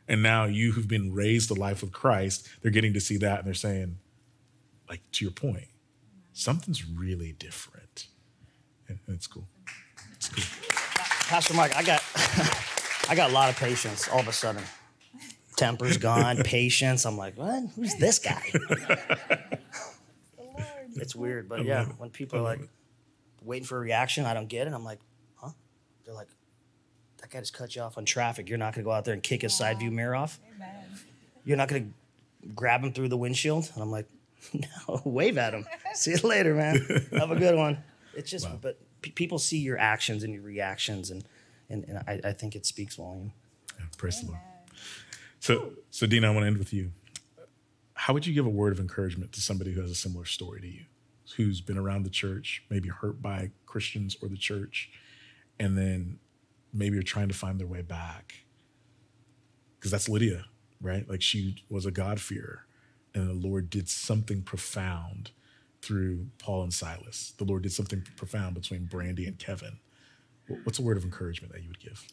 And now you who've been raised to life with Christ, they're getting to see that, and they're saying, like, to your point, something's really different. And it's cool. It's cool. Pastor Mike, I got a lot of patience all of a sudden. Temper's gone, patience. I'm like, what? Who's this guy? It's weird, but yeah, when people are like waiting for a reaction, I don't get it. I'm like, huh? They're like, that guy just cut you off on traffic. You're not going to go out there and kick his side view mirror off? Amen. You're not going to grab him through the windshield? And I'm like, no, wave at him. See you later, man. Have a good one. It's just, wow. But people see your actions and your reactions, and I think it speaks volume. Yeah, praise the Lord. So Dina, I want to end with you. How would you give a word of encouragement to somebody who has a similar story to you, who's been around the church, maybe hurt by Christians or the church, and then maybe are trying to find their way back? Because that's Lydia, right? Like, she was a God-fearer, and the Lord did something profound through Paul and Silas. The Lord did something profound between Brandy and Kevin. What's a word of encouragement that you would give?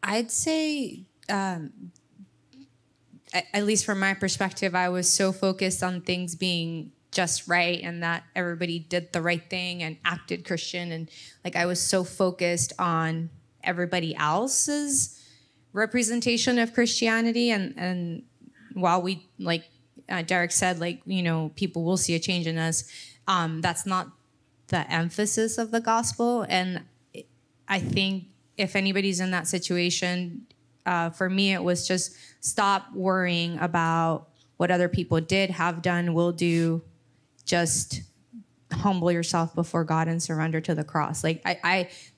I'd say, at least from my perspective, I was so focused on things being just right and that everybody did the right thing and acted Christian. And like, I was so focused on everybody else's representation of Christianity. And while we, like Derek said, like, people will see a change in us. That's not the emphasis of the gospel. And I think if anybody's in that situation, for me, it was just stop worrying about what other people did, have done, will do. Just humble yourself before God and surrender to the cross. Like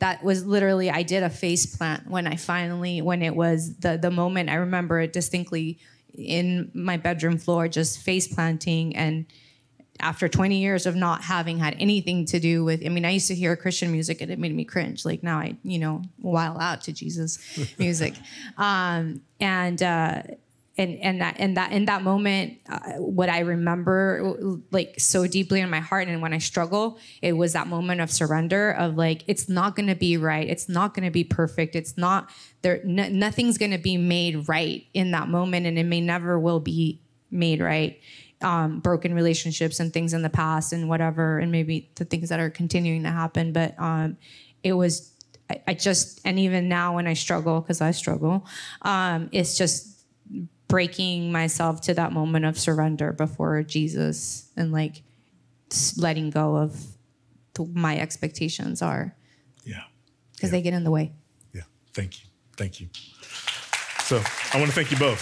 that was literally, I did a face plant when it was the moment. I remember it distinctly in my bedroom floor, just face planting. And after 20 years of not having had anything to do with, I mean, I used to hear Christian music and it made me cringe. Like now I, while out to Jesus music. In that moment, what I remember like so deeply in my heart, and when I struggle, it was that moment of surrender of like, it's not going to be right. It's not going to be perfect. It's not there. Nothing's going to be made right in that moment. And it may never will be made right. Broken relationships and things in the past and whatever, and maybe the things that are continuing to happen. But it was, and even now when I struggle, because I struggle, it's just breaking myself to that moment of surrender before Jesus and like letting go of my expectations are. Yeah. Because they get in the way. Yeah. Thank you. Thank you. So I want to thank you both.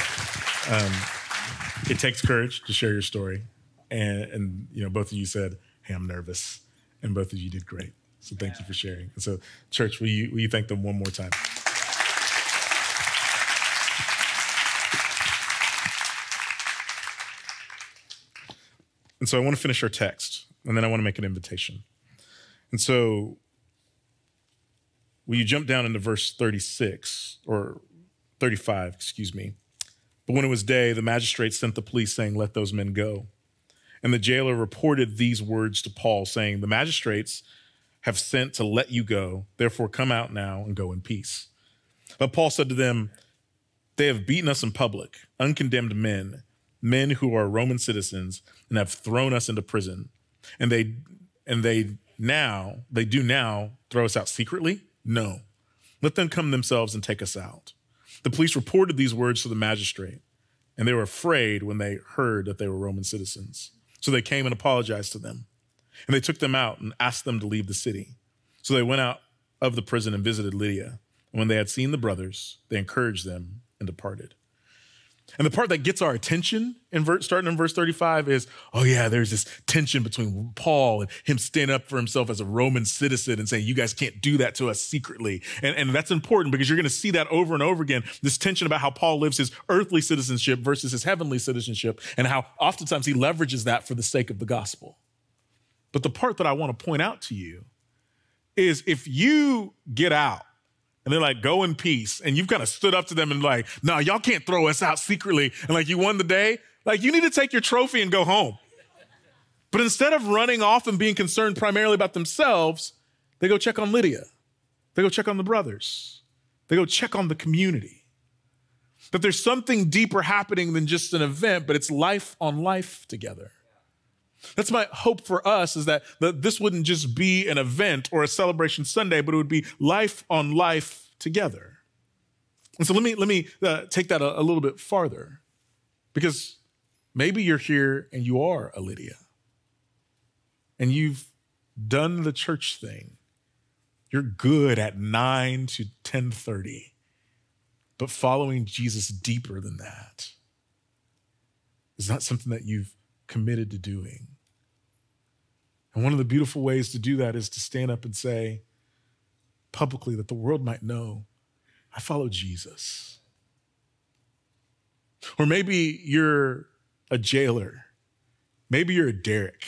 It takes courage to share your story. And both of you said, hey, I'm nervous. And both of you did great. So thank you for sharing. And so church, will you thank them one more time? And so I want to finish our text, and then I want to make an invitation. And so will you jump down into verse 36, or 35, excuse me. But when it was day, the magistrate sent the police saying, let those men go. And the jailer reported these words to Paul, saying, the magistrates have sent to let you go. Therefore, come out now and go in peace. But Paul said to them, they have beaten us in public, uncondemned men who are Roman citizens, and have thrown us into prison. And they do now throw us out secretly? No. Let them come themselves and take us out. The police reported these words to the magistrate, and they were afraid when they heard that they were Roman citizens. So they came and apologized to them. And they took them out and asked them to leave the city. So they went out of the prison and visited Lydia. And when they had seen the brothers, they encouraged them and departed. And the part that gets our attention starting in verse 35 is, oh yeah, there's this tension between Paul and him standing up for himself as a Roman citizen and saying, you guys can't do that to us secretly. And that's important because you're going to see that over and over again, this tension about how Paul lives his earthly citizenship versus his heavenly citizenship, and how oftentimes he leverages that for the sake of the gospel. But the part that I want to point out to you is if you get out, and they're like, go in peace. And you've kind of stood up to them and like, no, y'all can't throw us out secretly. And like, you won the day. Like, you need to take your trophy and go home. But instead of running off and being concerned primarily about themselves, they go check on Lydia. They go check on the brothers. They go check on the community. That there's something deeper happening than just an event, but it's life on life together. That's my hope for us, is that this wouldn't just be an event or a celebration Sunday, but it would be life on life together. And so let me take that a little bit farther, because maybe you're here and you are a Lydia, and you've done the church thing. You're good at 9 to 10:30, but following Jesus deeper than that is not something that you've committed to doing. And one of the beautiful ways to do that is to stand up and say publicly, that the world might know, I follow Jesus. Or maybe you're a jailer. Maybe you're a Derek.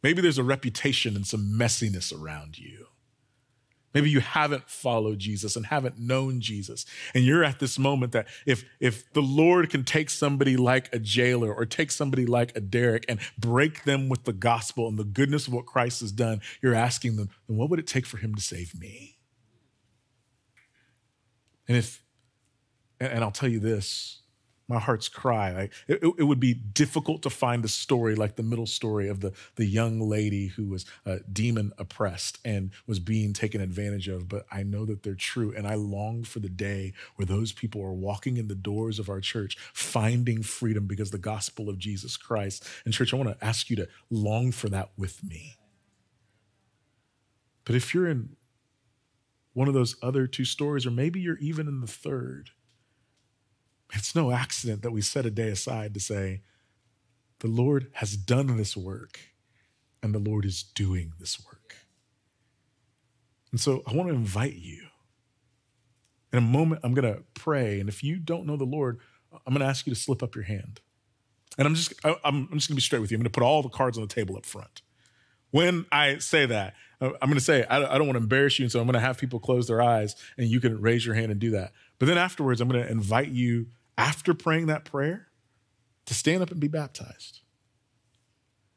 Maybe there's a reputation and some messiness around you. Maybe you haven't followed Jesus and haven't known Jesus. And you're at this moment that if the Lord can take somebody like a jailer or take somebody like a Derek and break them with the gospel and the goodness of what Christ has done, you're asking them, then what would it take for him to save me? And I'll tell you this, my heart's cry. It would be difficult to find a story like the middle story of the young lady who was demon oppressed and was being taken advantage of, but I know that they're true. And I long for the day where those people are walking in the doors of our church, finding freedom because the gospel of Jesus Christ. And church, I want to ask you to long for that with me. But if you're in one of those other two stories, or maybe you're even in the third, it's no accident that we set a day aside to say, the Lord has done this work and the Lord is doing this work. And so I want to invite you. In a moment, I'm going to pray. And if you don't know the Lord, I'm going to ask you to slip up your hand. And I'm just going to be straight with you. I'm going to put all the cards on the table up front. When I say that, I'm going to say, I don't want to embarrass you. And so I'm going to have people close their eyes and you can raise your hand and do that. But then afterwards, I'm going to invite you, after praying that prayer, to stand up and be baptized.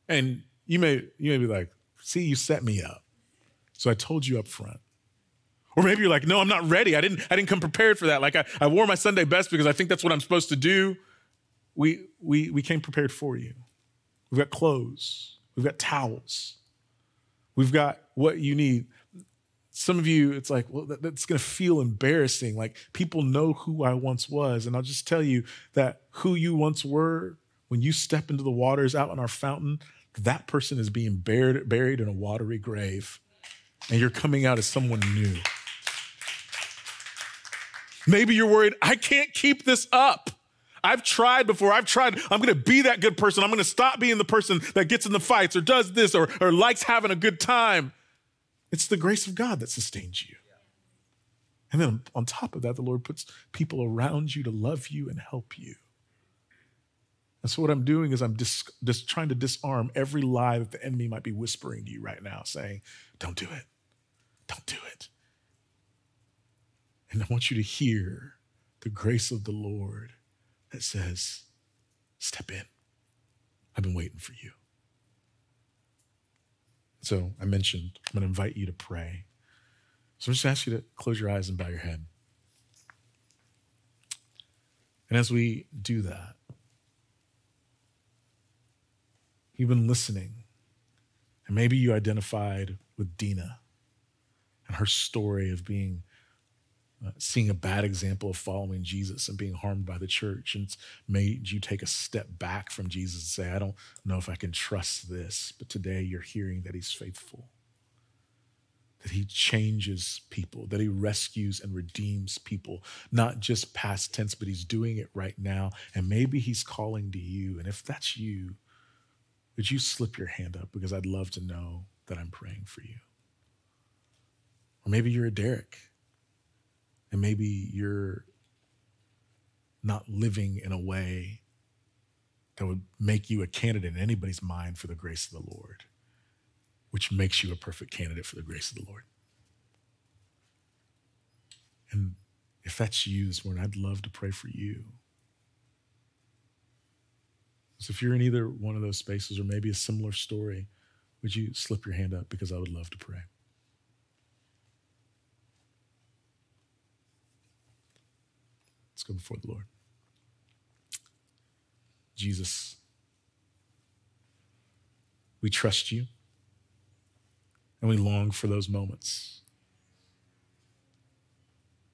And you may be like, see, you set me up. So I told you up front. Or maybe you're like, no, I'm not ready. I didn't come prepared for that. Like I wore my Sunday best because I think that's what I'm supposed to do. We came prepared for you. We've got clothes. We've got towels. We've got what you need. Some of you, it's like, well, that's going to feel embarrassing. Like, people know who I once was. And I'll just tell you that who you once were, when you step into the waters out on our fountain, that person is being buried in a watery grave. And you're coming out as someone new. Maybe you're worried, I can't keep this up. I've tried before. I'm going to be that good person. I'm going to stop being the person that gets in the fights or does this or likes having a good time. It's the grace of God that sustains you. And then on top of that, the Lord puts people around you to love you and help you. And so what I'm doing is I'm just trying to disarm every lie that the enemy might be whispering to you right now, saying, don't do it. Don't do it. And I want you to hear the grace of the Lord that says, step in. I've been waiting for you. So I mentioned, I'm going to invite you to pray. So I'm just ask you to close your eyes and bow your head. And as we do that, you've been listening, and maybe you identified with Dina and her story of seeing a bad example of following Jesus and being harmed by the church. And it's made you take a step back from Jesus and say, I don't know if I can trust this. But today you're hearing that he's faithful, that he changes people, that he rescues and redeems people, not just past tense, but he's doing it right now. And maybe he's calling to you. And if that's you, would you slip your hand up? Because I'd love to know that I'm praying for you. Or maybe you're a Derek. And maybe you're not living in a way that would make you a candidate in anybody's mind for the grace of the Lord, which makes you a perfect candidate for the grace of the Lord. And if that's you this morning, I'd love to pray for you. So if you're in either one of those spaces or maybe a similar story, would you slip your hand up, because I would love to pray. Let's go before the Lord. Jesus, we trust you and we long for those moments.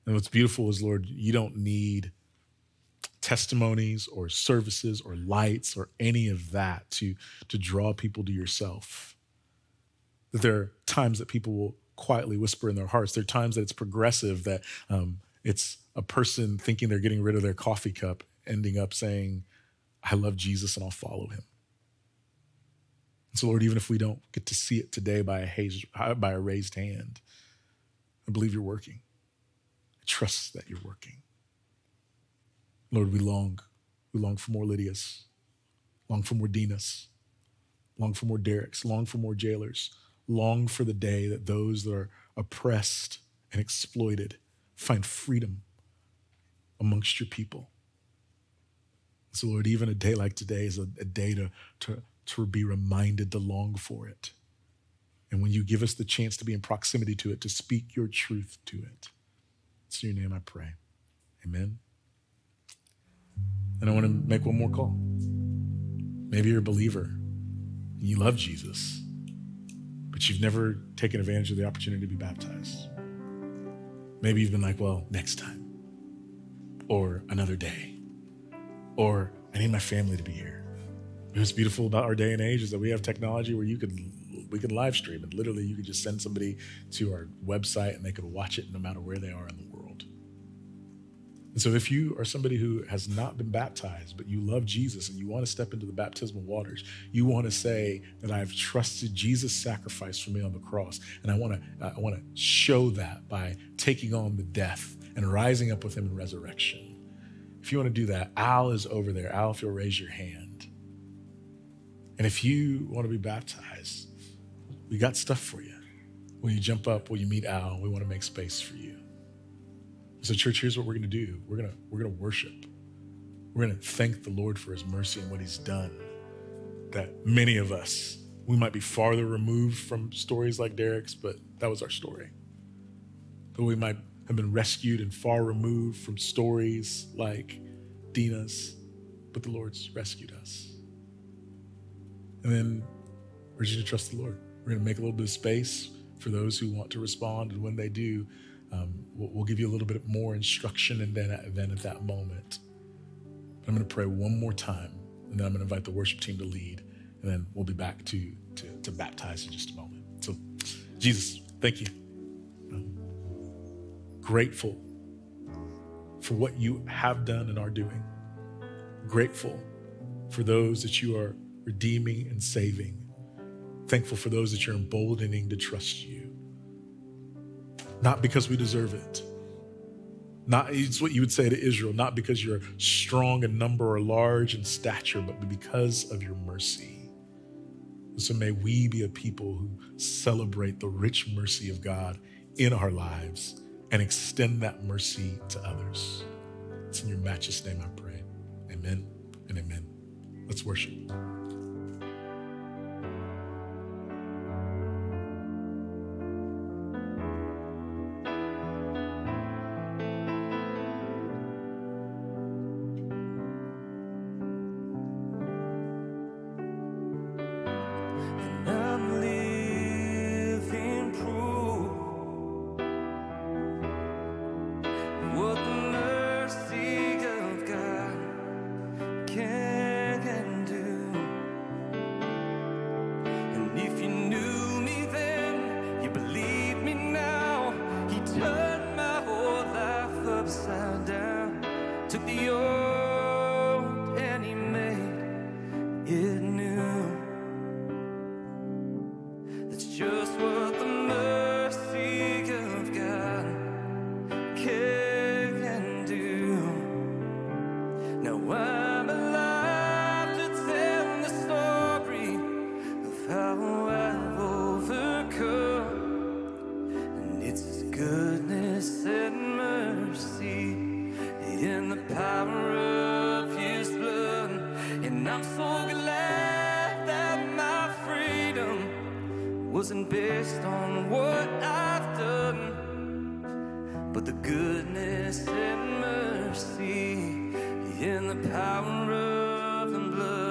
And what's beautiful is, Lord, you don't need testimonies or services or lights or any of that to draw people to yourself. That there are times that people will quietly whisper in their hearts. There are times that it's progressive, that it's a person thinking they're getting rid of their coffee cup, ending up saying, I love Jesus and I'll follow him. And so, Lord, even if we don't get to see it today by a raised hand, I believe you're working. I trust that you're working. Lord, we long for more Lydias, long for more Dinas, long for more Dereks, long for more jailers, long for the day that those that are oppressed and exploited find freedom amongst your people. So, Lord, even a day like today is a day to be reminded to long for it. And when you give us the chance to be in proximity to it, to speak your truth to it. It's in your name I pray. Amen. And I want to make one more call. Maybe you're a believer and you love Jesus, but you've never taken advantage of the opportunity to be baptized. Maybe you've been like, well, next time, or another day, or I need my family to be here. What's beautiful about our day and age is that we have technology where you could we can live stream it. Literally, you could just send somebody to our website and they could watch it no matter where they are in the world. And so if you are somebody who has not been baptized, but you love Jesus and you want to step into the baptismal waters, you want to say that I've trusted Jesus' sacrifice for me on the cross, and I want to show that by taking on the death and rising up with him in resurrection. If you want to do that, Al is over there. Al, if you'll raise your hand. And if you want to be baptized, we got stuff for you. When you jump up, when you meet Al, we want to make space for you. So church, here's what we're going to do. We're going to worship. We're going to thank the Lord for his mercy and what he's done. That many of us, we might be farther removed from stories like Derek's, but that was our story. That we might have been rescued and far removed from stories like Dina's, but the Lord's rescued us. And then we're just going to trust the Lord. We're going to make a little bit of space for those who want to respond, and when they do, we'll give you a little bit more instruction and then at that moment. But I'm going to pray one more time, and then I'm going to invite the worship team to lead, and then we'll be back to baptize in just a moment. So, Jesus, thank you. Grateful for what you have done and are doing. Grateful for those that you are redeeming and saving. Thankful for those that you're emboldening to trust you. Not because we deserve it. It's what you would say to Israel, not because you're strong in number or large in stature, but because of your mercy. So may we be a people who celebrate the rich mercy of God in our lives and extend that mercy to others. It's in your matchless name I pray. Amen and amen. Let's worship. Wasn't based on what I've done, but the goodness and mercy in the power of the blood.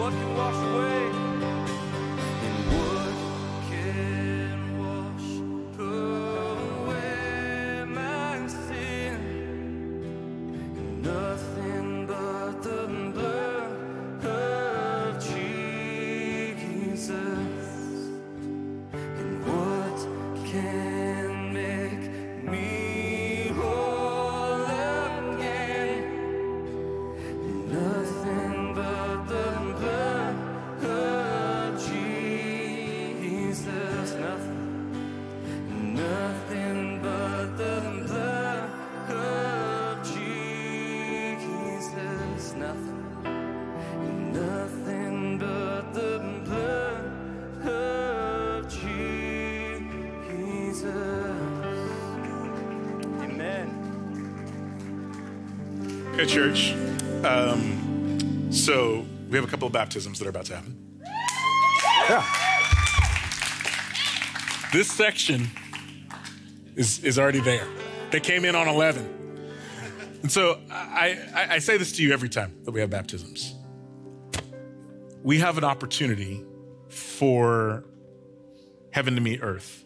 what can wash away? And what can wash away my sin? Nothing but the blood of Jesus. And what can make me whole again? Nothing but the blood of Jesus. Nothing but the blood of Jesus. Nothing but the blood of Jesus. Amen. Okay, church. So we have a couple of baptisms that are about to happen. Yeah. This section is already there. They came in on 11. And so I say this to you every time that we have baptisms. We have an opportunity for heaven to meet earth.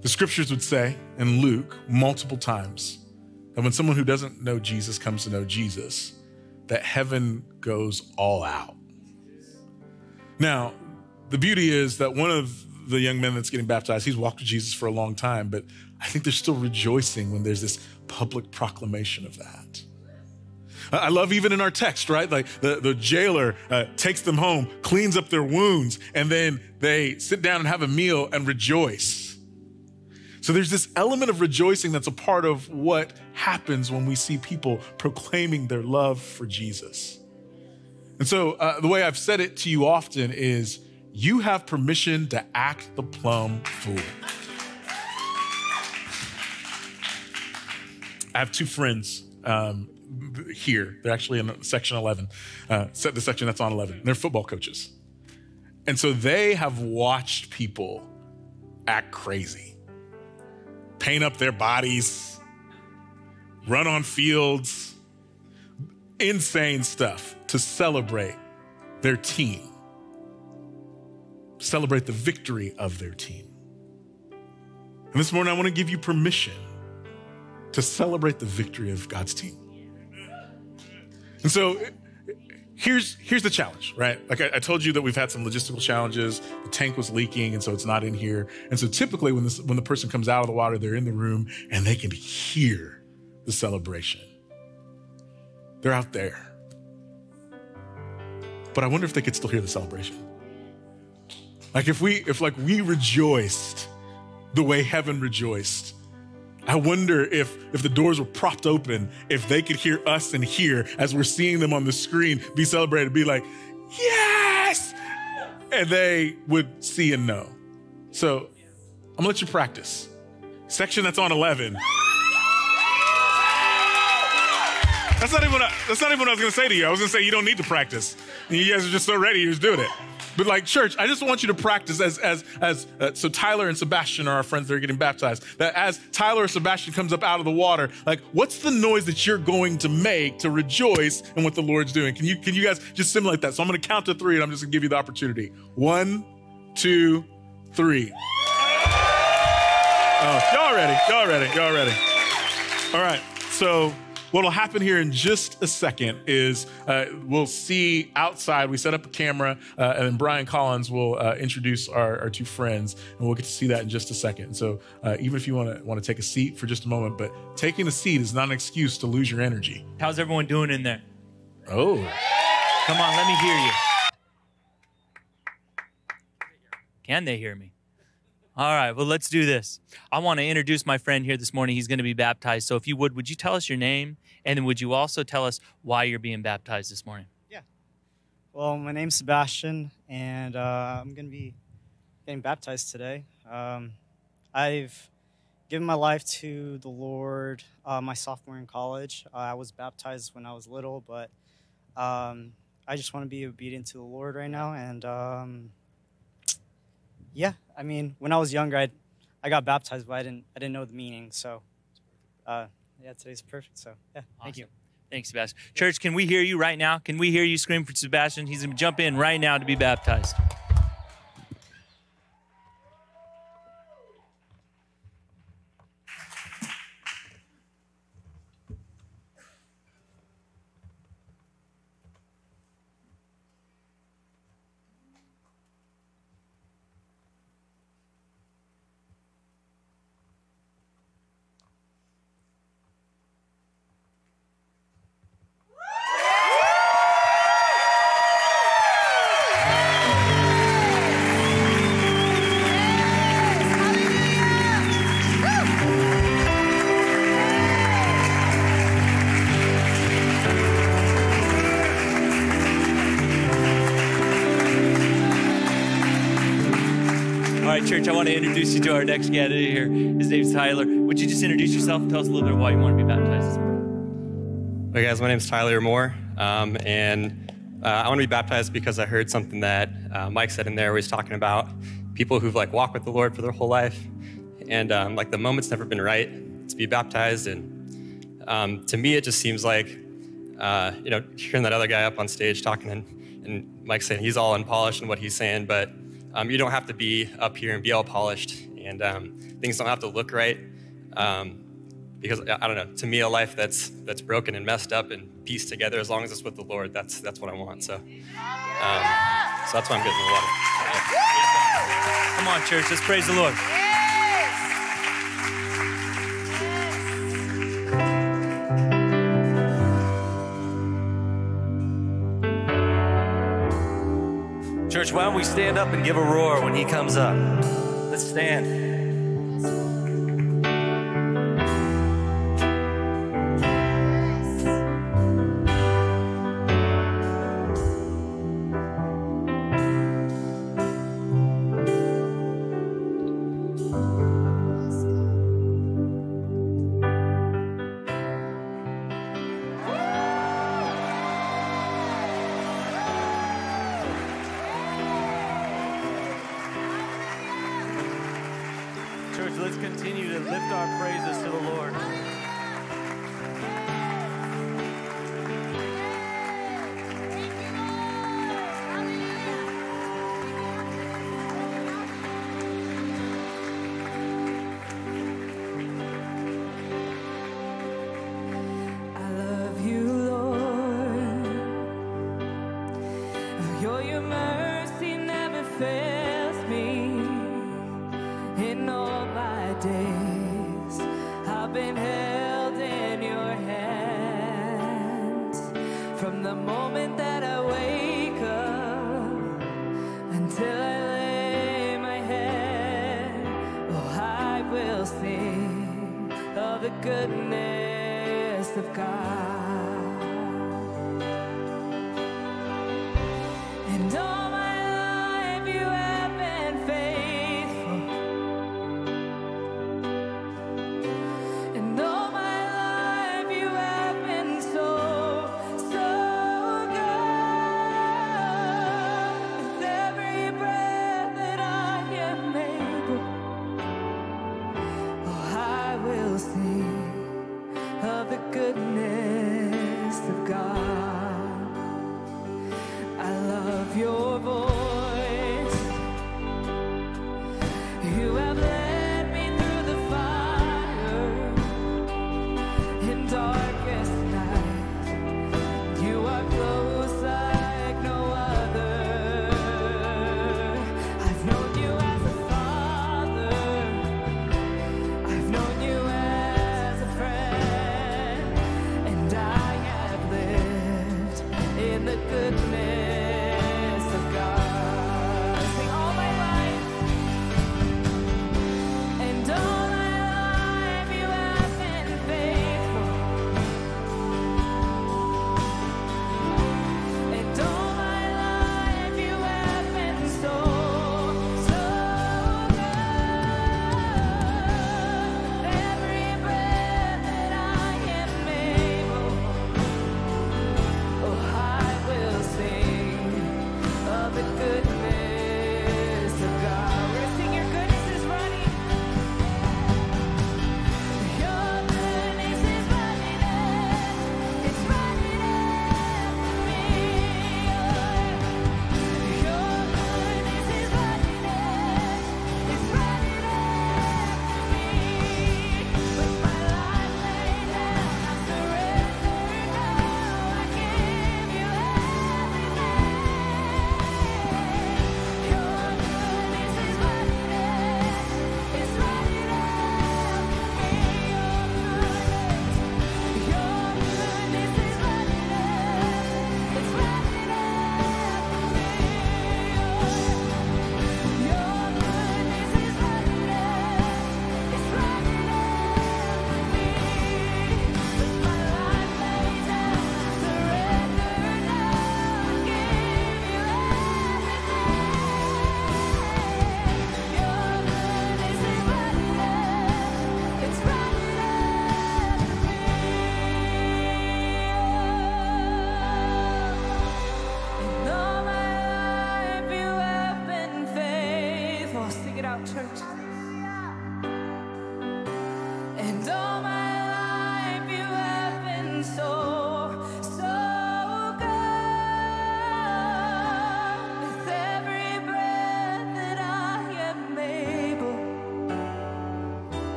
The scriptures would say in Luke multiple times that when someone who doesn't know Jesus comes to know Jesus, that heaven goes all out. Now, the beauty is that one of the young men that's getting baptized, he's walked with Jesus for a long time, but I think they're still rejoicing when there's this public proclamation of that. I love even in our text, right? Like the jailer takes them home, cleans up their wounds, and then they sit down and have a meal and rejoice. So there's this element of rejoicing that's a part of what happens when we see people proclaiming their love for Jesus. And so the way I've said it to you often is, you have permission to act the plumb fool. I have two friends here. They're actually in section 11, the section that's on 11. They're football coaches. And so they have watched people act crazy, paint up their bodies, run on fields, insane stuff to celebrate their team, celebrate the victory of their team. And this morning, I want to give you permission to celebrate the victory of God's team. And so here's the challenge, right? Like I told you that we've had some logistical challenges. The tank was leaking, and so it's not in here. And so typically when the person comes out of the water, they're in the room and they can hear the celebration. They're out there. But I wonder if they could still hear the celebration. Like if we rejoiced the way heaven rejoiced, I wonder if the doors were propped open, if they could hear us and hear as we're seeing them on the screen be celebrated, be like, yes! And they would see and know. So I'm gonna let you practice. Section that's on 11. That's not even what I was gonna say to you. I was gonna say you don't need to practice. You guys are just so ready, you're just doing it. But like church, I just want you to practice so Tyler and Sebastian are our friends that are getting baptized. That as Tyler or Sebastian comes up out of the water, like what's the noise that you're going to make to rejoice in what the Lord's doing? Can you guys just simulate that? So I'm gonna count to 3 and I'm just gonna give you the opportunity. 1, 2, 3. Oh, y'all ready. All right, so what'll happen here in just a second is we'll see outside. We set up a camera, and then Brian Collins will introduce our two friends, and we'll get to see that in just a second. So even if you want to take a seat for just a moment, but taking a seat is not an excuse to lose your energy. How's everyone doing in there? Oh. Come on, let me hear you. Can they hear me? All right, well, let's do this. I want to introduce my friend here this morning. He's going to be baptized. So if you would you tell us your name? And then would you also tell us why you're being baptized this morning? Yeah. Well, my name's Sebastian, and I'm going to be getting baptized today. I've given my life to the Lord my sophomore in college. I was baptized when I was little, but I just want to be obedient to the Lord right now. And yeah, I mean, when I was younger, I got baptized, but I didn't know the meaning. So yeah, today's perfect. So yeah, Awesome. Thank you. Thanks, Sebastian. Church, can we hear you right now? Can we hear you scream for Sebastian? He's going to jump in right now to be baptized. Church, I want to introduce you to our next candidate here. His name's Tyler. Would you just introduce yourself and tell us a little bit why you want to be baptized this morning? Hey guys, my name's Tyler Moore, and I want to be baptized because I heard something that Mike said in there where he's talking about people who've like walked with the Lord for their whole life, and like the moment's never been right to be baptized, and to me it just seems like, hearing that other guy up on stage talking and Mike saying he's all unpolished in what he's saying, but you don't have to be up here and be all polished, and things don't have to look right, because I don't know. To me, a life that's broken and messed up and pieced together, as long as it's with the Lord, that's what I want. So, so that's why I'm getting the water. Come on, church, let's praise the Lord. Church, why don't we stand up and give a roar when he comes up? Let's stand. Church, let's continue to lift our praises to the Lord. I love you, Lord. Your mercy never fails me. In all my days, I've been held in your hands. From the moment that I wake up until I lay my head, oh, I will sing of the goodness of God. And all my life you have been faithful. And all my life you have been so, so good. With every breath that I am able, oh, I will sing of the goodness of God. I love your voice. You have led me through the fire in darkest night. You are close like no other. I've known you as a father. I've known you as a friend, and I have lived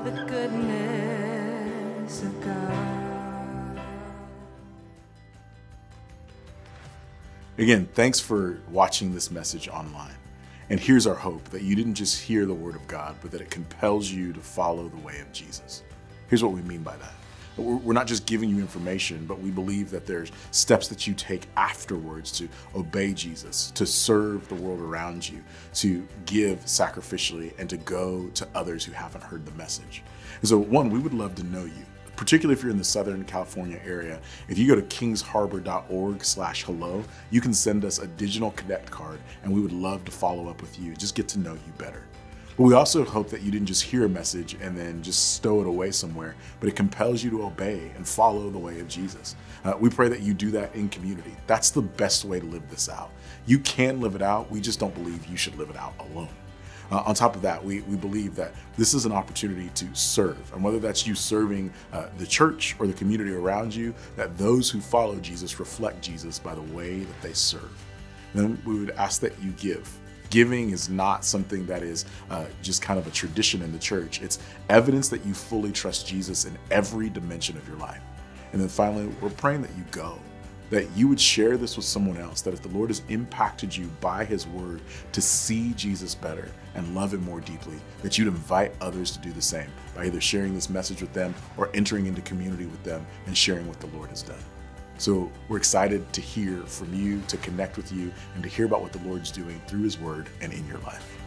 the goodness of God. Again, thanks for watching this message online. And here's our hope, that you didn't just hear the word of God, but that it compels you to follow the way of Jesus. Here's what we mean by that. We're not just giving you information, but we believe that there's steps that you take afterwards to obey Jesus, to serve the world around you, to give sacrificially, and to go to others who haven't heard the message. And so, one, we would love to know you, particularly if you're in the Southern California area. If you go to kingsharbor.org/hello, you can send us a digital connect card, and we would love to follow up with you, just get to know you better. But we also hope that you didn't just hear a message and then just stow it away somewhere, but it compels you to obey and follow the way of Jesus. We pray that you do that in community. That's the best way to live this out. You can live it out, we just don't believe you should live it out alone. On top of that, we believe that this is an opportunity to serve. And whether that's you serving the church or the community around you, that those who follow Jesus reflect Jesus by the way that they serve. Then we would ask that you give. Giving is not something that is just kind of a tradition in the church. It's evidence that you fully trust Jesus in every dimension of your life. And then finally, we're praying that you go, that you would share this with someone else, that if the Lord has impacted you by his word to see Jesus better and love him more deeply, that you'd invite others to do the same by either sharing this message with them or entering into community with them and sharing what the Lord has done. So we're excited to hear from you, to connect with you, and to hear about what the Lord's doing through his word and in your life.